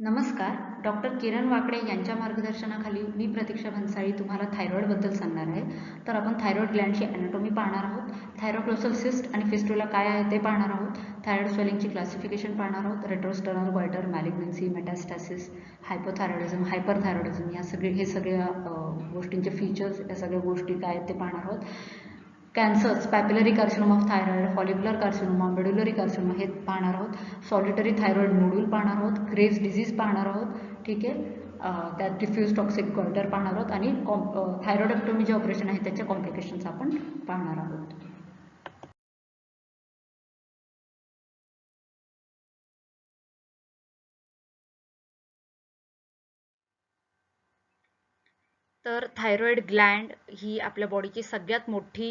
नमस्कार, डॉक्टर किरण वाकडे यांच्या मार्गदर्शनाखाली मी प्रतीक्षा भन्साळी तुम्हाला थायरॉइडबद्दल सांगणार आहे. तर आपण थायरॉइड ग्लँडची ॲनाटॉमी पाहणार आहोत, थायरोग्लोसल सिस्ट आणि फिस्टुला काय आहे ते पाहणार आहोत, थायरॉइड स्वेलिंगची क्लासिफिकेशन पाहणार आहोत, रेट्रोस्टर्नल गॉयटर, मॅलिग्नन्सी, मेटास्टॅसिस, हायपोथायरॉइडिझम, हायपरथायरॉइडिझम या सगळ्या गोष्टींचे फीचर्स, या सगळ्या गोष्टी काय आहेत ते पाहणार आहोत. Cancers, papillary carcinoma of thyroid, follicular carcinoma, medullary carcinoma हे पाहणार आहोत. सॉलिटरी थायरॉइड नोड्यूल पाहणार आहोत, ग्रेव्स डिझीज पाहणार आहोत. ठीक आहे, त्यात डिफ्यूज टॉक्सिक गॉयटर पाहणार आहोत आणि थायरॉइडेक्टोमी जे ऑपरेशन आहे त्याचे कॉम्प्लिकेशन्स आपण पाहणार आहोत. तर थायरॉइड ग्लँड ही आपल्या बॉडीची सगळ्यात मोठी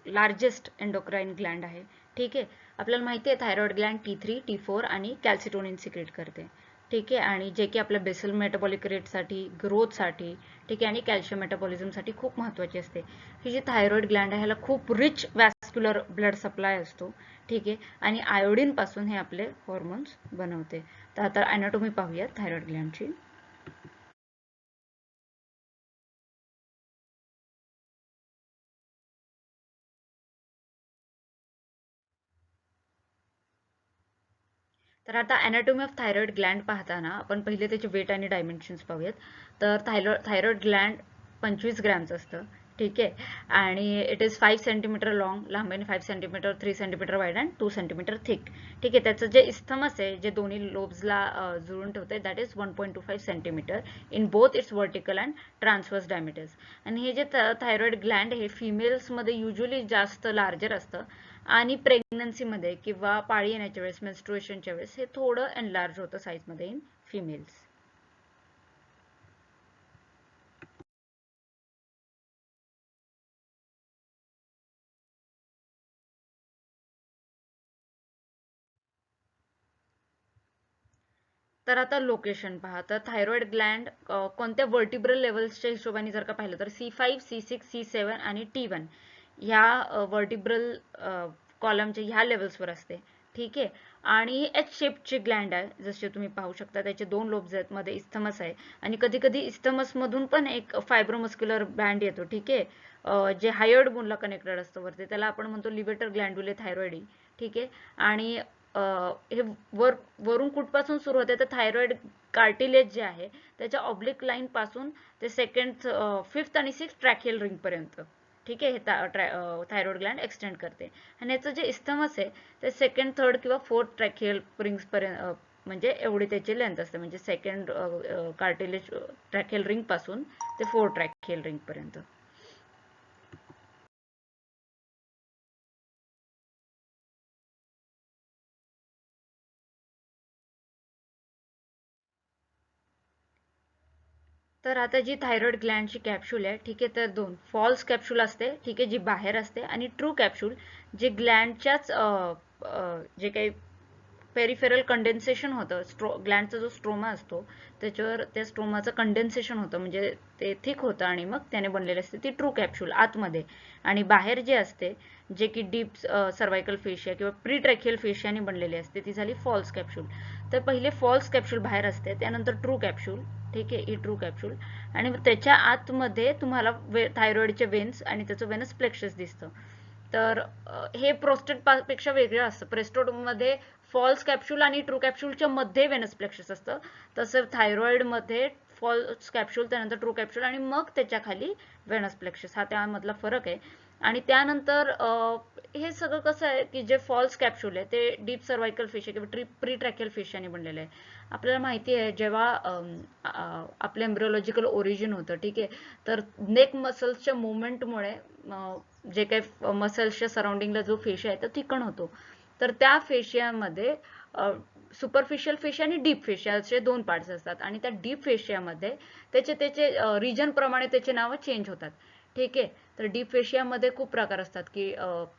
लार्जेस्ट एंडोक्राइन ग्लँड आहे. ठीक आहे, आपल्याला माहिती आहे थायरॉइड ग्लँड T3, T4 आणि कॅल्सिटोनिन सिक्रेट करते. ठीक आहे, आणि जे की आपल्या बेसल मेटाबॉलिक रेटसाठी, ग्रोथसाठी, ठीक आहे, आणि कॅल्शियम मेटाबॉलिझमसाठी खूप महत्त्वाची असते. ही जी थायरॉइड ग्लँड आहे ह्याला खूप रिच वॅस्क्युलर ब्लड सप्लाय असतो. ठीक आहे, आणि आयोडीन पासून हे आपले हॉर्मोन्स बनवते. तर आता ॲनाटॉमी पाहूया थायरॉइड ग्लँडची. तर आता ॲनाटॉमी ऑफ थायरॉइड ग्लँड पाहताना आपण पहिले त्याचे वेट आणि डायमेन्शन्स पाहूयात. तर थायरॉइड ग्लँड 25 ग्रॅम्स असतं. ठीक आहे, आणि इट इज 5 सेंटीमीटर लॉंग, लांबीने 5 centimetre, 3 centimetre wide and 2 centimetre thick. ठीक आहे, त्याचं जे इस्थमस आहे जे दोन्ही लोब्सला जुळून ठेवते that is 1.25 centimetre in both it's vertical and transverse diameters. आणि हे जे थायरॉइड ग्लँड हे फिमेल्समध्ये युजली जास्त लार्जर असतं आणि प्रेग्नन्सीमध्ये किंवा पाळी येण्याच्या वेळेस, मेन्स्ट्रुएशनच्या वेळेस हे थोडं एनलार्ज होतं साईजमध्ये इन फिमेल्स. तर आता लोकेशन पहा. तर थायरॉइड ग्लँड कोणत्या वर्टिब्रल लेवल्सच्या हिशोबाने जर का पाहिलं तर C5, C6, C7 आणि T1 ह्या वर्टिब्रल कॉलमच्या ह्या लेवल्सवर असते. ठीक आहे, आणि एच शेपची ग्लँड आहे जसे तुम्ही पाहू शकता. त्याचे दोन लोब्स आहेत, मध्ये इस्थमस आहे आणि कधी कधी इस्थमस मधून पण एक फायब्रोमस्क्युलर बँड येतो. ठीक आहे, जे हायर्ड बोनला कनेक्टेड असतं वरती, त्याला आपण म्हणतो लिव्हेटर ग्लँड्युले थायरॉइडी. ठीक आहे, आणि हे वरून कुठपासून सुरू होते तर थायरॉइड कार्टिलेज जे आहे त्याच्या ऑब्लिक लाईन पासून ते सेकंड, फिफ्थ आणि सिक्स्थ ट्रॅकियल रिंग पर्यंत. ठीक आहे, हे थायरॉइड ग्लँड एक्सटेंड करते. आणि याचं जे इस्थमस आहे ते सेकंड, थर्ड किंवा फोर्थ ट्रॅकियल रिंग्स पर्यंत, म्हणजे एवढी त्याची लेंथ असते. म्हणजे सेकंड कार्टिलेज ट्रॅकियल रिंग पासून ते फोर्थ ट्रॅकियल रिंग पर्यंत. तर आता जी थायरॉइड ग्लँडची कॅप्सूल आहे, ठीक आहे, तर दोन फॉल्स कॅप्सूल असते. ठीक आहे, जी बाहेर असते, आणि ट्रू कॅप्सूल जे ग्लँडच्याच जे काही पेरिफेरल कंडेन्सेशन होतं, ग्लँडचा जो स्ट्रोमा असतो त्याच्यावर त्या स्ट्रोमाचं कंडेन्सेशन होतं, म्हणजे ते थिक होतं आणि मग त्याने बनलेली असते ती ट्रू कॅप्सूल आतमध्ये. आणि बाहेर जे असते जे की डीप सर्वायकल फेशिया किंवा प्री ट्रॅकियल फेशियाने बनलेली असते ती झाली फॉल्स कॅप्सूल. तर पहिले फॉल्स कॅप्सूल बाहेर असते, त्यानंतर ट्रू कॅप्सूल. ठीक आहे, ही ट्रू कॅप्सूल, आणि त्याच्या आतमध्ये तुम्हाला थायरॉइडचे वेन्स आणि त्याचं वेनस प्लेक्सस दिसतं. तर हे प्रोस्टेट पेक्षा वेगळं असतं. प्रेस्टोटमध्ये फॉल्स कॅप्सूल आणि ट्रू कॅप्सूलच्या मध्ये वेनस प्लेक्सस असतं, तसं थायरॉइडमध्ये फॉल्स कॅप्सूल, त्यानंतर ट्रू कॅप्सूल आणि मग त्याच्या खाली वेनस प्लेक्सस, हा त्यामधला फरक आहे. आणि त्यानंतर हे सगळं कसं आहे की जे फॉल्स कॅप्सूल आहे ते डीप सर्वायकल फेशिया किंवा प्री ट्रॅकियल फेशियाने बनलेलं आहे. आपल्याला माहिती आहे जेव्हा आपलं एम्ब्रिओलॉजिकल ओरिजिन होतं, ठीक आहे, तर नेक मसल्सच्या मुवमेंटमुळे जे काही मसल्सच्या सराउंडिंगला जो फेशिया आहे तो थिकन होतो. तर त्या फेशियामध्ये सुपरफिशियल फेशिया आणि डीप फेशिया असे दोन पार्ट्स असतात, आणि त्या डीप फेशियामध्ये त्याचे त्याचे रिजन प्रमाणे त्याचे नावं चेंज होतात. ठीक आहे, तर डीप फेशियामध्ये खूप प्रकार असतात की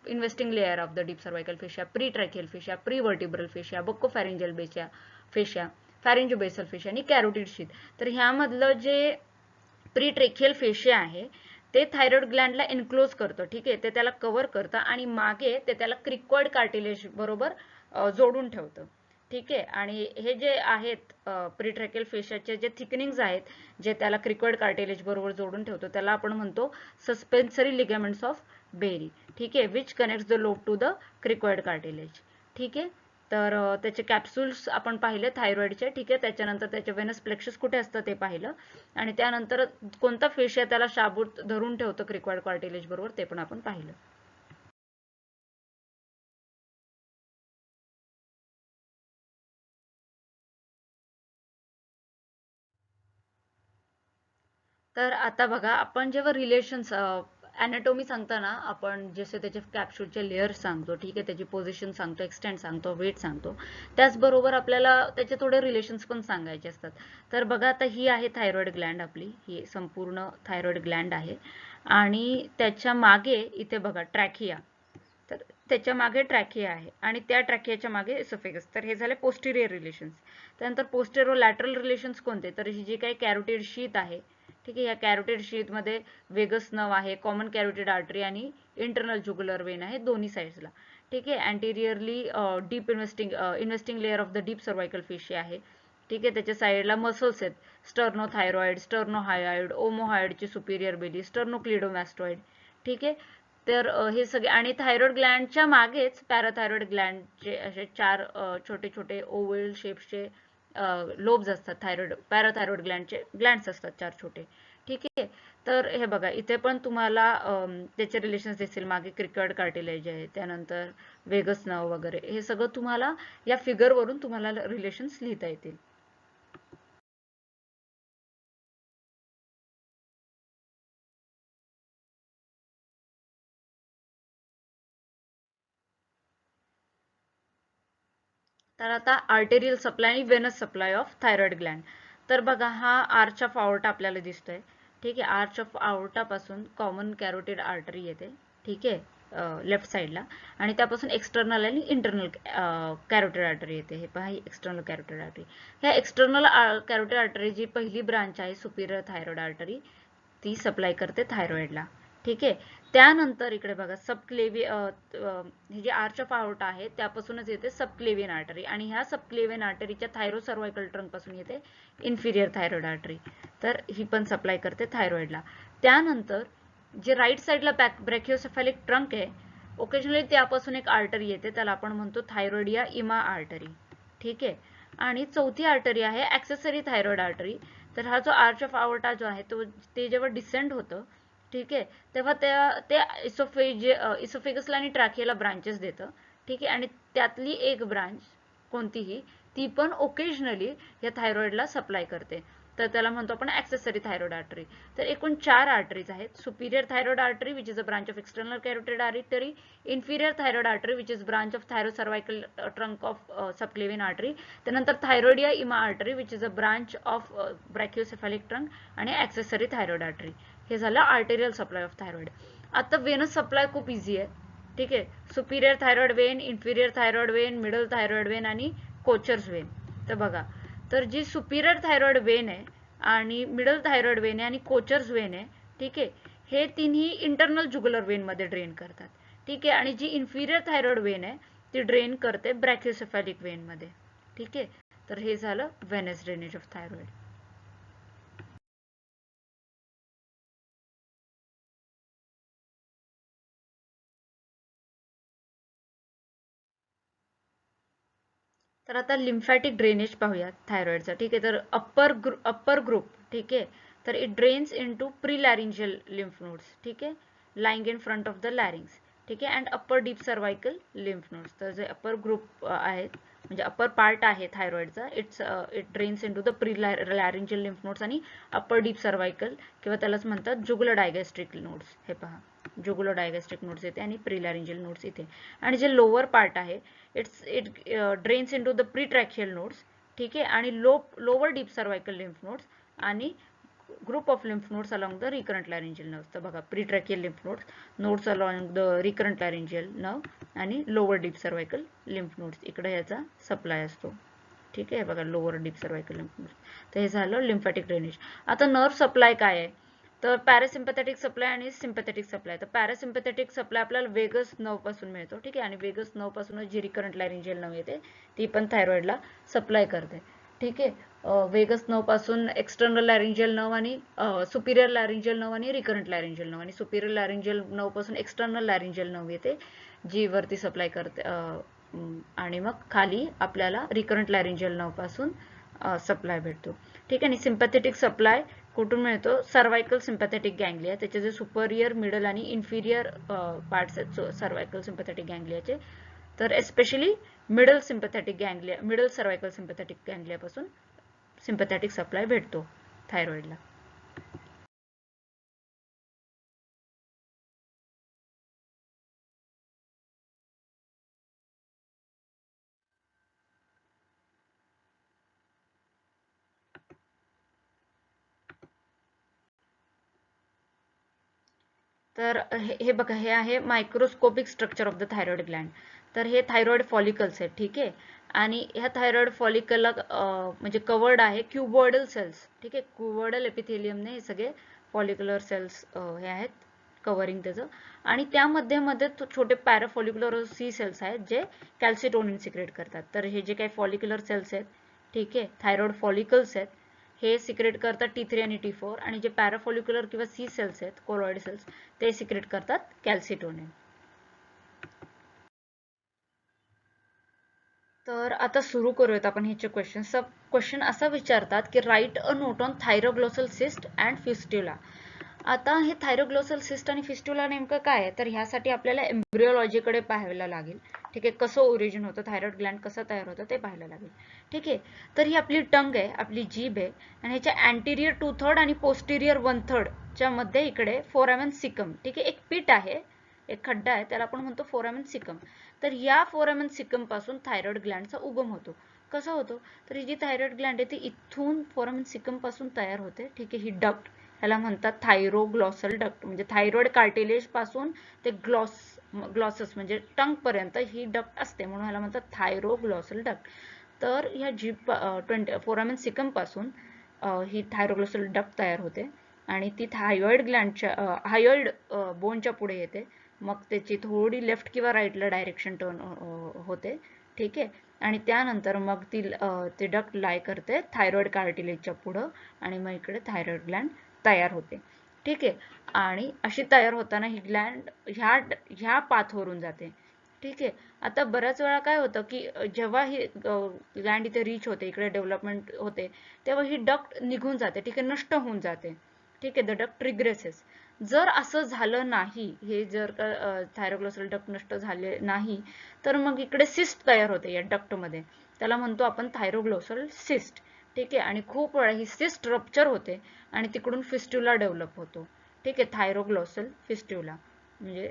investing layer of the deep cervical fascia, pretracheal fascia, prevertebral fascia, buccopharyngeal fascia, pharyngobasilar fascia आणि कॅरोटिड शीथ. तर ह्यामधलं जे प्री ट्रेकियल फेशिया आहे ते थायरॉइड ग्लँडला एन्क्लोज करतं. ठीक आहे, ते त्याला कव्हर करतं आणि मागे ते त्याला क्रिकॉइड कार्टिलेज बरोबर जोडून ठेवतं. ठीक आहे. आणि हे जे आहेत प्रीट्रॅकियल फेशियाचे जे थिकनिंग्स आहेत, जे त्याला क्रिकॉइड कार्टिलेज बरोबर जोडून ठेवतो, त्याला आपण म्हणतो सस्पेन्सरी लिगामेंट्स ऑफ बेरी. ठीक आहे, which connects the lobe to the cricoid cartilage. ठीक आहे. तर त्याचे कॅप्सूल्स आपण पाहिले थायरॉइडचे. ठीक आहे. त्याच्यानंतर त्याचे व्हेनस प्लेक्सस कुठे असतं ते पाहिलं, आणि त्यानंतर कोणता फेशिया त्याला शाबूत धरून ठेवतं क्रिकॉइड कार्टिलेज बरोबर ते पण आपण पाहिलं. तर आता बघा, आपण जेव्हा रिलेशन्स अॅनाटॉमी सांगताना आपण जसे त्याचे कॅप्सूलचे लेयर्स सांगतो, ठीक आहे, त्याची पोझिशन सांगतो, एक्सटेंट सांगतो, वेट सांगतो, त्याचबरोबर आपल्याला त्याचे थोडे रिलेशन्स पण सांगायचे असतात. तर बघा, आता ही आहे थायरॉइड ग्लँड आपली, ही संपूर्ण थायरॉइड ग्लँड आहे, आणि त्याच्या मागे इथे बघा ट्रॅकिया. तर त्याच्या मागे ट्रॅकिया आहे, आणि त्या ट्रॅकियाच्या मागे एसोफेगस. तर हे झाले पोस्टिरियर रिलेशन्स. त्यानंतर पोस्टेरो लॅटरल रिलेशन्स कोणते, तर ही जी काही कॅरोटिड शीथ आहे, ठीक आहे, या कॅरोटिड शीथ मध्ये वेगस नर्व आहे, कॉमन कॅरोटिड आर्टरी आणि इंटरनल जुगुलर वेन आहे दोन्ही साइड्सला. ठीक आहे. Anteriorly deep investing layer of the deep cervical fascia आहे. ठीक आहे. त्याच्या साईडला मसल्स आहेत, स्टर्नोथायरॉइड, स्टर्नोहायॉइड, ओमोहायॉइडची सुपिरियर बेली, स्टर्नोक्लिडोमॅस्टॉइड. ठीक आहे. तर हे सगळे, आणि थायरॉइड ग्लँडच्या मागेच पॅराथायरॉइड ग्लँडचे असे चार छोटे छोटे ओव्हल शेप्सचे लोब्स असतात. थायरॉइड पॅराथायरॉइड ग्लँडचे ग्लँड्स असतात चार छोटे. ठीक आहे. तर हे बघा, इथे पण तुम्हाला त्याचे रिलेशन्स दिसतील. मागे क्रिकॉइड कार्टिलेज आहे, त्यानंतर वेगस नर्व वगैरे, हे सगळं तुम्हाला या फिगरवरून तुम्हाला रिलेशन्स लिहिता येतील. तर आता आर्टेरियल सप्लाय आणि वेनस सप्लाय ऑफ थायरॉइड ग्लँड. तर बघा, हा आर्च ऑफ आवर्टा आपल्याला दिसतोय. ठीक आहे. आर्च ऑफ आवर्टा पासून कॉमन कॅरोटिड आर्टरी येते. ठीक आहे, लेफ्ट साइडला, आणि त्यापासून एक्सटर्नल आणि इंटरनल कॅरोटिड आर्टरी येते. हे पहा, ही एक्सटर्नल कॅरोटिड आर्टरी. ह्या एक्सटर्नल कॅरोटिड आर्टरी जी पहिली ब्रांच आहे सुपिरियर थायरॉइड आर्टरी, ती सप्लाय करते थायरॉइडला. ठीक आहे. त्यानंतर इकडे बघा, हे जे आर्च ऑफ आर्टा आहे त्यापासूनच येते सबक्लेवियन आर्टरी, आणि ह्या सबक्लेवियन आर्टरीच्या थायरो सर्वायकल ट्रंक पासून येते इन्फिरियर थायरॉइड आर्टरी. तर ही पण सप्लाय करते थायरॉइडला. त्यानंतर जे राईट साइडला ब्रॅकिओसेफॅलिक ट्रंक आहे, ओकेजनली त्यापासून एक आर्टरी येते, त्याला आपण म्हणतो थायरॉइडिया इमा आर्टरी. ठीक आहे. आणि चौथी आर्टरी आहे ऍक्सेसरी थायरॉइड आर्टरी. तर हा जो आर्च ऑफ आवर्टा जो आहे तो, ते जेव्हा डिसेंड होतं, ठीक आहे, तेव्हा ते इसोफेगसला आणि ट्रॅकियाला ब्रांचेस देतं. ठीक आहे. आणि त्यातली एक ब्रांच कोणतीही, ती पण ओकेजनली या थायरॉइडला सप्लाय करते. तर त्याला म्हणतो आपण ऍक्सेसरी थायरॉइड आर्टरी. तर एकूण 4 आर्टरीज आहेत. Superior thyroid artery which is a branch of external carotid artery, inferior thyroid artery which is branch of thyro cervical trunk of subclavian artery, त्यानंतर थायरॉइडिया इमा artery which is a branch of brachiocephalic trunk, आणि accessory thyroid artery. हे झालं arterial supply of thyroid. आता वेनस supply खूप easy आहे. ठीक आहे. Superior thyroid Wien, inferior thyroid Wien, middle thyroid Wien आणि कोचर्स वेन. तर बघा, तर जी सुपिरियर थायरॉइड वेन आहे, आणि मिडल थायरॉइड वेन आहे, आणि कोचर्स वेन आहे, ठीक आहे, हे तिन्ही इंटरनल जुगुलर वेन मध्ये ड्रेन करतात. ठीक आहे. आणि जी इन्फिरियर थायरॉइड वेन आहे ती ड्रेन करते ब्रॅकिओसेफॅलिक वेन मध्ये. ठीक आहे. तर हे झालं व्हेनस ड्रेनेज ऑफ थायरॉइड. तर आता लिम्फॅटिक ड्रेनेज पाहूया थायरॉइडचा. ठीक आहे. तर अप्पर ग्रुप, ठीक आहे, तर it drains into prelaryngeal lymph nodes. ठीक आहे, lying in front of the larynx. ठीक आहे. And upper deep cervical lymph nodes. तर जे अप्पर ग्रुप आहेत, म्हणजे अप्पर पार्ट आहे थायरॉइडचा, it drains into the prelaryngeal lymph nodes आणि अप्पर डीप सर्वायकल, किंवा त्यालाच म्हणतात जुगुलर डायगॅस्ट्रिक नोड्स. हे पहा, जुगुलर डायगॅस्ट्रिक नोड्स येते आणि प्रीलॅरिंजियल नोड्स इथे. आणि जे लोअर पार्ट आहे, it drains into the pretracheal nodes. ठीक आहे. आणि lower deep cervical lymph nodes आणि group of lymph nodes along the recurrent laryngeal nerves. तर बघा, pretracheal lymph nodes along the recurrent laryngeal nerve आणि lower deep cervical lymph nodes, इकडे याचा supply असतो. ठीक आहे. बघा, lower deep cervical lymph nodes. तर हे झालं लिम्फॅटिक ड्रेनेज. आता नर्व सप्लाय काय आहे, तर पॅरासिम्पॅथेटिक सप्लाय आणि सिम्पॅथेटिक सप्लाय. तर पॅरासिम्पॅथेटिक सप्लाय आपल्याला वेगस नर्व पासून मिळतो, ठीक आहे, आणि वेगस नर्व पासूनच जी रिकरंट लॅरिंजियल नर्व येते ती पण थायरॉइडला सप्लाय करते, ठीक आहे. वेगस नर्व पासून एक्सटर्नल लॅरिंजियल नर्व आणि सुपिरियर लॅरिंजियल नर्व आणि रिकरंट लॅरिंजियल नर्व, आणि सुपिरियर लॅरिंजियल नर्व पासून एक्सटर्नल लॅरिंजियल नर्व येते जी वरती सप्लाय करते, आणि मग खाली आपल्याला रिकरंट लॅरिंजियल नर्व पासून सप्लाय भेटतो, ठीक आहे. आणि सिम्पॅथेटिक सप्लाय कुठून मिळतो? सर्वायकल सिम्पॅथेटिक गँग्लिया, त्याचे जे सुपरियर, मिडल आणि इन्फिरियर पार्ट्स आहेत सर्वायकल सिम्पॅथेटिक गँग्लियाचे, तर especially middle sympathetic ganglia, middle cervical sympathetic ganglia पासून सिम्पॅथेटिक सप्लाय भेटतो थायरॉइडला. तर हे बघा, हे आहे microscopic structure of the thyroid Gland. तर हे थायरॉइड फॉलिकल्स आहेत, ठीक आहे. आणि ह्या थायरॉइड फॉलिकलला म्हणजे कवर्ड आहे क्युबॉइडल सेल्स, ठीक आहे. क्युबॉइडल एपिथेलियमने हे सगळे फॉलिक्युलर सेल्स हे आहेत कवरिंग त्याचं. आणि त्यामध्ये मध्ये छोटे पॅराफॉलिक्युलर सी सेल्स आहेत जे कॅल्सिटोनिन सिक्रेट करतात. तर हे जे काही फॉलिक्युलर सेल्स आहेत, ठीक आहे, थायरॉइड फॉलिकल्स आहेत, हे सिक्रेट करतात T3 आणि T4, आणि जे पॅराफॉलिक्युलर किंवा सी सेल्स आहेत, कोलॉइड सेल्स, ते सिक्रेट करतात कॅल्सिटोनिन. तर आता सुरू करूयात आपण ह्याचे क्वेश्चन. क्वेश्चन असा विचारतात की write a note on thyroglossal cyst and fistula. आता हे थायरोग्लोसल सिस्ट आणि फिस्ट्युला नेमकं काय आहे? तर ह्यासाठी आपल्याला एम्ब्रिओलॉजीकडे पाहायला लागेल, ठीक आहे. कसं ओरिजिन होतं, थायरॉइड ग्लँड कसं तयार होतं ते पाहायला लागेल, ठीक आहे. तर ही आपली टंग आहे, आपली जीभ आहे, आणि ह्याच्या अँटेरियर 2/3 आणि पोस्टिरियर 1/3 च्या मध्ये इकडे फोरामेन सिकम, ठीक आहे, एक पीठ आहे, एक खड्डा आहे, त्याला आपण म्हणतो फोरामेन सिकम. तर या फोरामेन सिकम पासून थायरॉइड ग्लँडचा उगम होतो. कसा होतो? तर ही जी थायरॉइड ग्लँड आहे ती इथून फोरामेन सिकम पासून तयार होते, ठीक आहे. ही डक्ट, ह्याला म्हणतात थायरोग्लॉसल डक्ट, म्हणजे थायरॉइड कार्टिलेज पासून ते ग्लॉसस म्हणजे टंग पर्यंत ही डक्ट असते, म्हणून ह्याला म्हणतात थायरोग्लॉसल डक्ट. तर ह्या जीभ फोरामेन सिकम पासून ही थायरोग्लॉसल डक्ट तयार होते, आणि ती थायरॉइड ग्लँडच्या हायोइड बोनच्या पुढे येते. मग त्याची थोडी लेफ्ट किंवा राईटला डायरेक्शन टर्न होते, ठीक आहे. आणि त्यानंतर मग ते डक्ट लाय करते थायरॉइड कार्टिलेजच्या पुढं, आणि मग इकडे थायरॉइड ग्लँड तयार होते, ठीक आहे. आणि अशी तयार होताना ही ग्लँड ह्या पाथवरून जाते, ठीक आहे. आता बऱ्याच वेळा काय होतं की जेव्हा ही ग्लँड इथे रीच होते, इकडे डेव्हलपमेंट होते, तेव्हा ही डक्ट निघून जाते, ठीक आहे, नष्ट होऊन जाते, ठीक आहे. The duct regresses. जर असं झालं नाही, हे जर का थायरोग्लॉसल डक्ट नष्ट झाले नाही, तर मग इकडे सिस्ट तयार होते या डक्टमध्ये, त्याला म्हणतो आपण थायरोग्लॉसल सिस्ट, ठीक आहे. आणि खूप वेळा ही सिस्ट रप्चर होते आणि तिकडून फिस्ट्युला डेव्हलप होतो, ठीक आहे, थायरोग्लॉसल फिस्ट्युला म्हणजे,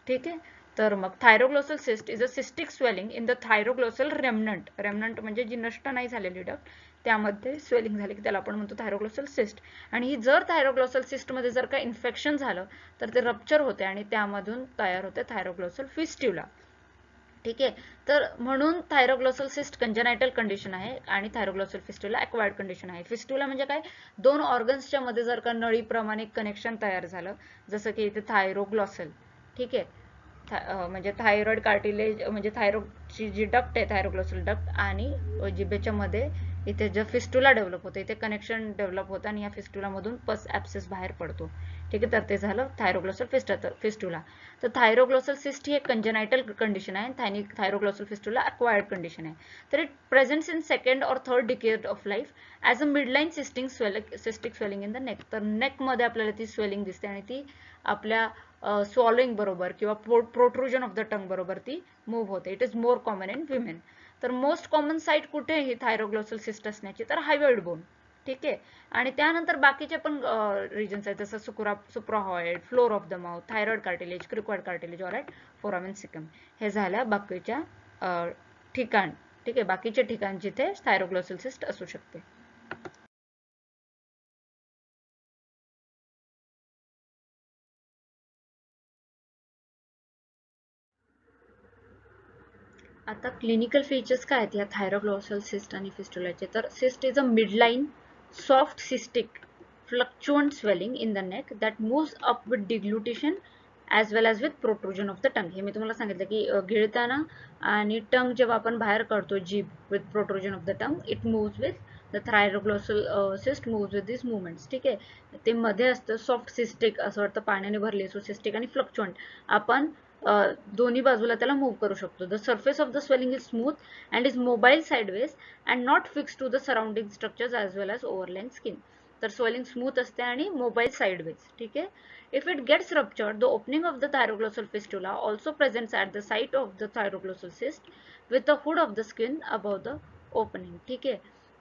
ठीक आहे. तर मग thyroglossal cyst is a cystic swelling in the thyroglossal remnant. Remnant म्हणजे जी नष्ट नाही झालेली डक्ट, त्यामध्ये स्वेलिंग झाली की त्याला आपण म्हणतो थायरोग्लॉसल सिस्ट. आणि ही जर थायरोग्लॉसल सिस्टमध्ये जर का इन्फेक्शन झालं तर ते रप्चर होते आणि त्यामधून तयार होते थायरोग्लॉसल फिस्ट्युला, ठीक आहे. तर म्हणून थायरोग्लॉसल सिस्ट कंजेनायटल कंडिशन आहे आणि थायरोग्लॉसल फिस्ट्युला अक्वायर्ड कंडिशन आहे. फिस्ट्युला म्हणजे काय? दोन ऑर्गन्सच्या मध्ये जर का नळीप्रमाणे कनेक्शन तयार झालं, जसं की इथे थायरोग्लॉसल, ठीक आहे, म्हणजे थायरॉइड कार्टिलेज म्हणजे थायरॉइडची जी डक्ट आहे थायरोग्लॉसल डक्ट, आणि जिभेच्या मध्ये इथे जे फिस्ट्युला डेव्हलप होते, इथे कनेक्शन डेव्हलप होतं आणि या फिस्ट्युला मधून पस ॲब्सेस बाहेर पडतो, ठीक आहे. तर ते झालं थायरोग्लॉसल फिस्ट्युला. तर थायरोग्लॉसल सिस्ट ही एक कंजेनायटल कंडिशन आहे आणि थायरोग्लॉसल फिस्ट्युला अक्वायर्ड कंडिशन आहे. तर it presents in second or third decade of life as a midline cystic swelling in the neck. तर नेकमध्ये आपल्याला ती स्वेलिंग दिसते आणि ती आपल्या स्वॉलोइंग बरोबर किंवा प्रोट्रुजन ऑफ द टंग बरोबर ती मूव्ह होते. It is more common in women. तर मोस्ट कॉमन साईट कुठे ही थायरोग्लॉसल सिस्ट असण्याची? तर हायवेल्ड बोन, ठीक आहे. आणि त्यानंतर बाकीचे पण रिजन्स आहेत, जसं suprahyoid, floor of the mouth, thyroid cartilage, cricoid cartilage, alright, foramen caecum. हे झाल्या बाकीच्या ठिकाण, ठीक आहे, बाकीचे ठिकाण जिथे थायरोग्लॉसल सिस्ट असू शकते. आता क्लिनिकल फीचर्स काय आहेत या थायरोग्लॉसल सिस्ट आणि फिस्ट्युलाचे? तर cyst is a midline soft cystic fluctuant swelling in the neck that moves up with deglutition as well as with protrusion of the tongue. हे मी तुम्हाला सांगितलं की गिळताना आणि टंग जेव्हा आपण बाहेर काढतो जीभ with protrusion of the tongue, it moves with the thyroglossal cyst moves with these movements. ठीक आहे, ते मध्ये असतं सॉफ्ट सिस्टिक, असं वाटतं पाण्याने भरले, सो सिस्टिक आणि फ्लक्च्युएंट आपण दोन्ही बाजूला त्याला मूव्ह करू शकतो. The surface of the swelling is smooth and is mobile sideways and not fix to the surrounding structures as well as overlying skin. तर स्वेलिंग स्मूथ असते आणि मोबाईल साइडवेज. ठीक आहे. If it gets ruptured, the opening of the thyroglossal fistula also presents at the site of the thyroglossal cyst with the hood of the skin above the opening. ठीक आहे.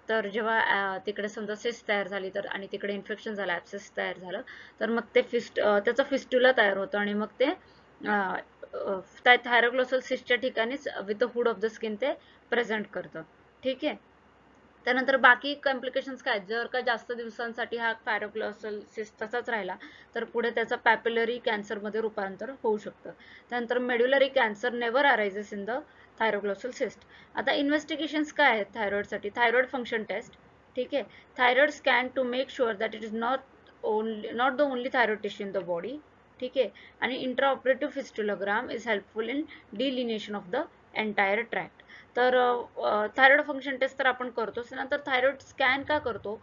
तर जेव्हा तिकडे समजा सिस्ट तयार झाली तर आणि तिकडे इन्फेक्शन झालं, ॲब्सेस तयार झालं, तर मग ते त्याचा फिस्टुला तयार होतो आणि मग ते त्या थायरोग्लोसल सिस्टच्या ठिकाणीच with the hood of the skin ते प्रेझेंट करतं. ठीक आहे. त्यानंतर बाकी कॉम्प्लिकेशन्स काय, जर का जास्त दिवसांसाठी हा थायरोग्लोसल सिस्ट तसाच राहिला तर पुढे त्याचा पॅपिलरी कॅन्सरमध्ये रूपांतर होऊ शकतं. त्यानंतर medullary cancer never arises in the thyroglossal cyst. आता इन्व्हेस्टिगेशन्स काय आहेत थायरॉइडसाठी? Thyroid function test. ठीक आहे. Thyroid scan to make sure that it is not the only thyroid tissue in the body. ठीक आहे. आणि intraoperative fistulogram is helpful in delineation of the entire tract. तर थायरॉइड फंक्शन टेस्ट तर आपण करतोच. नंतर थायरॉइड स्कॅन का करतो?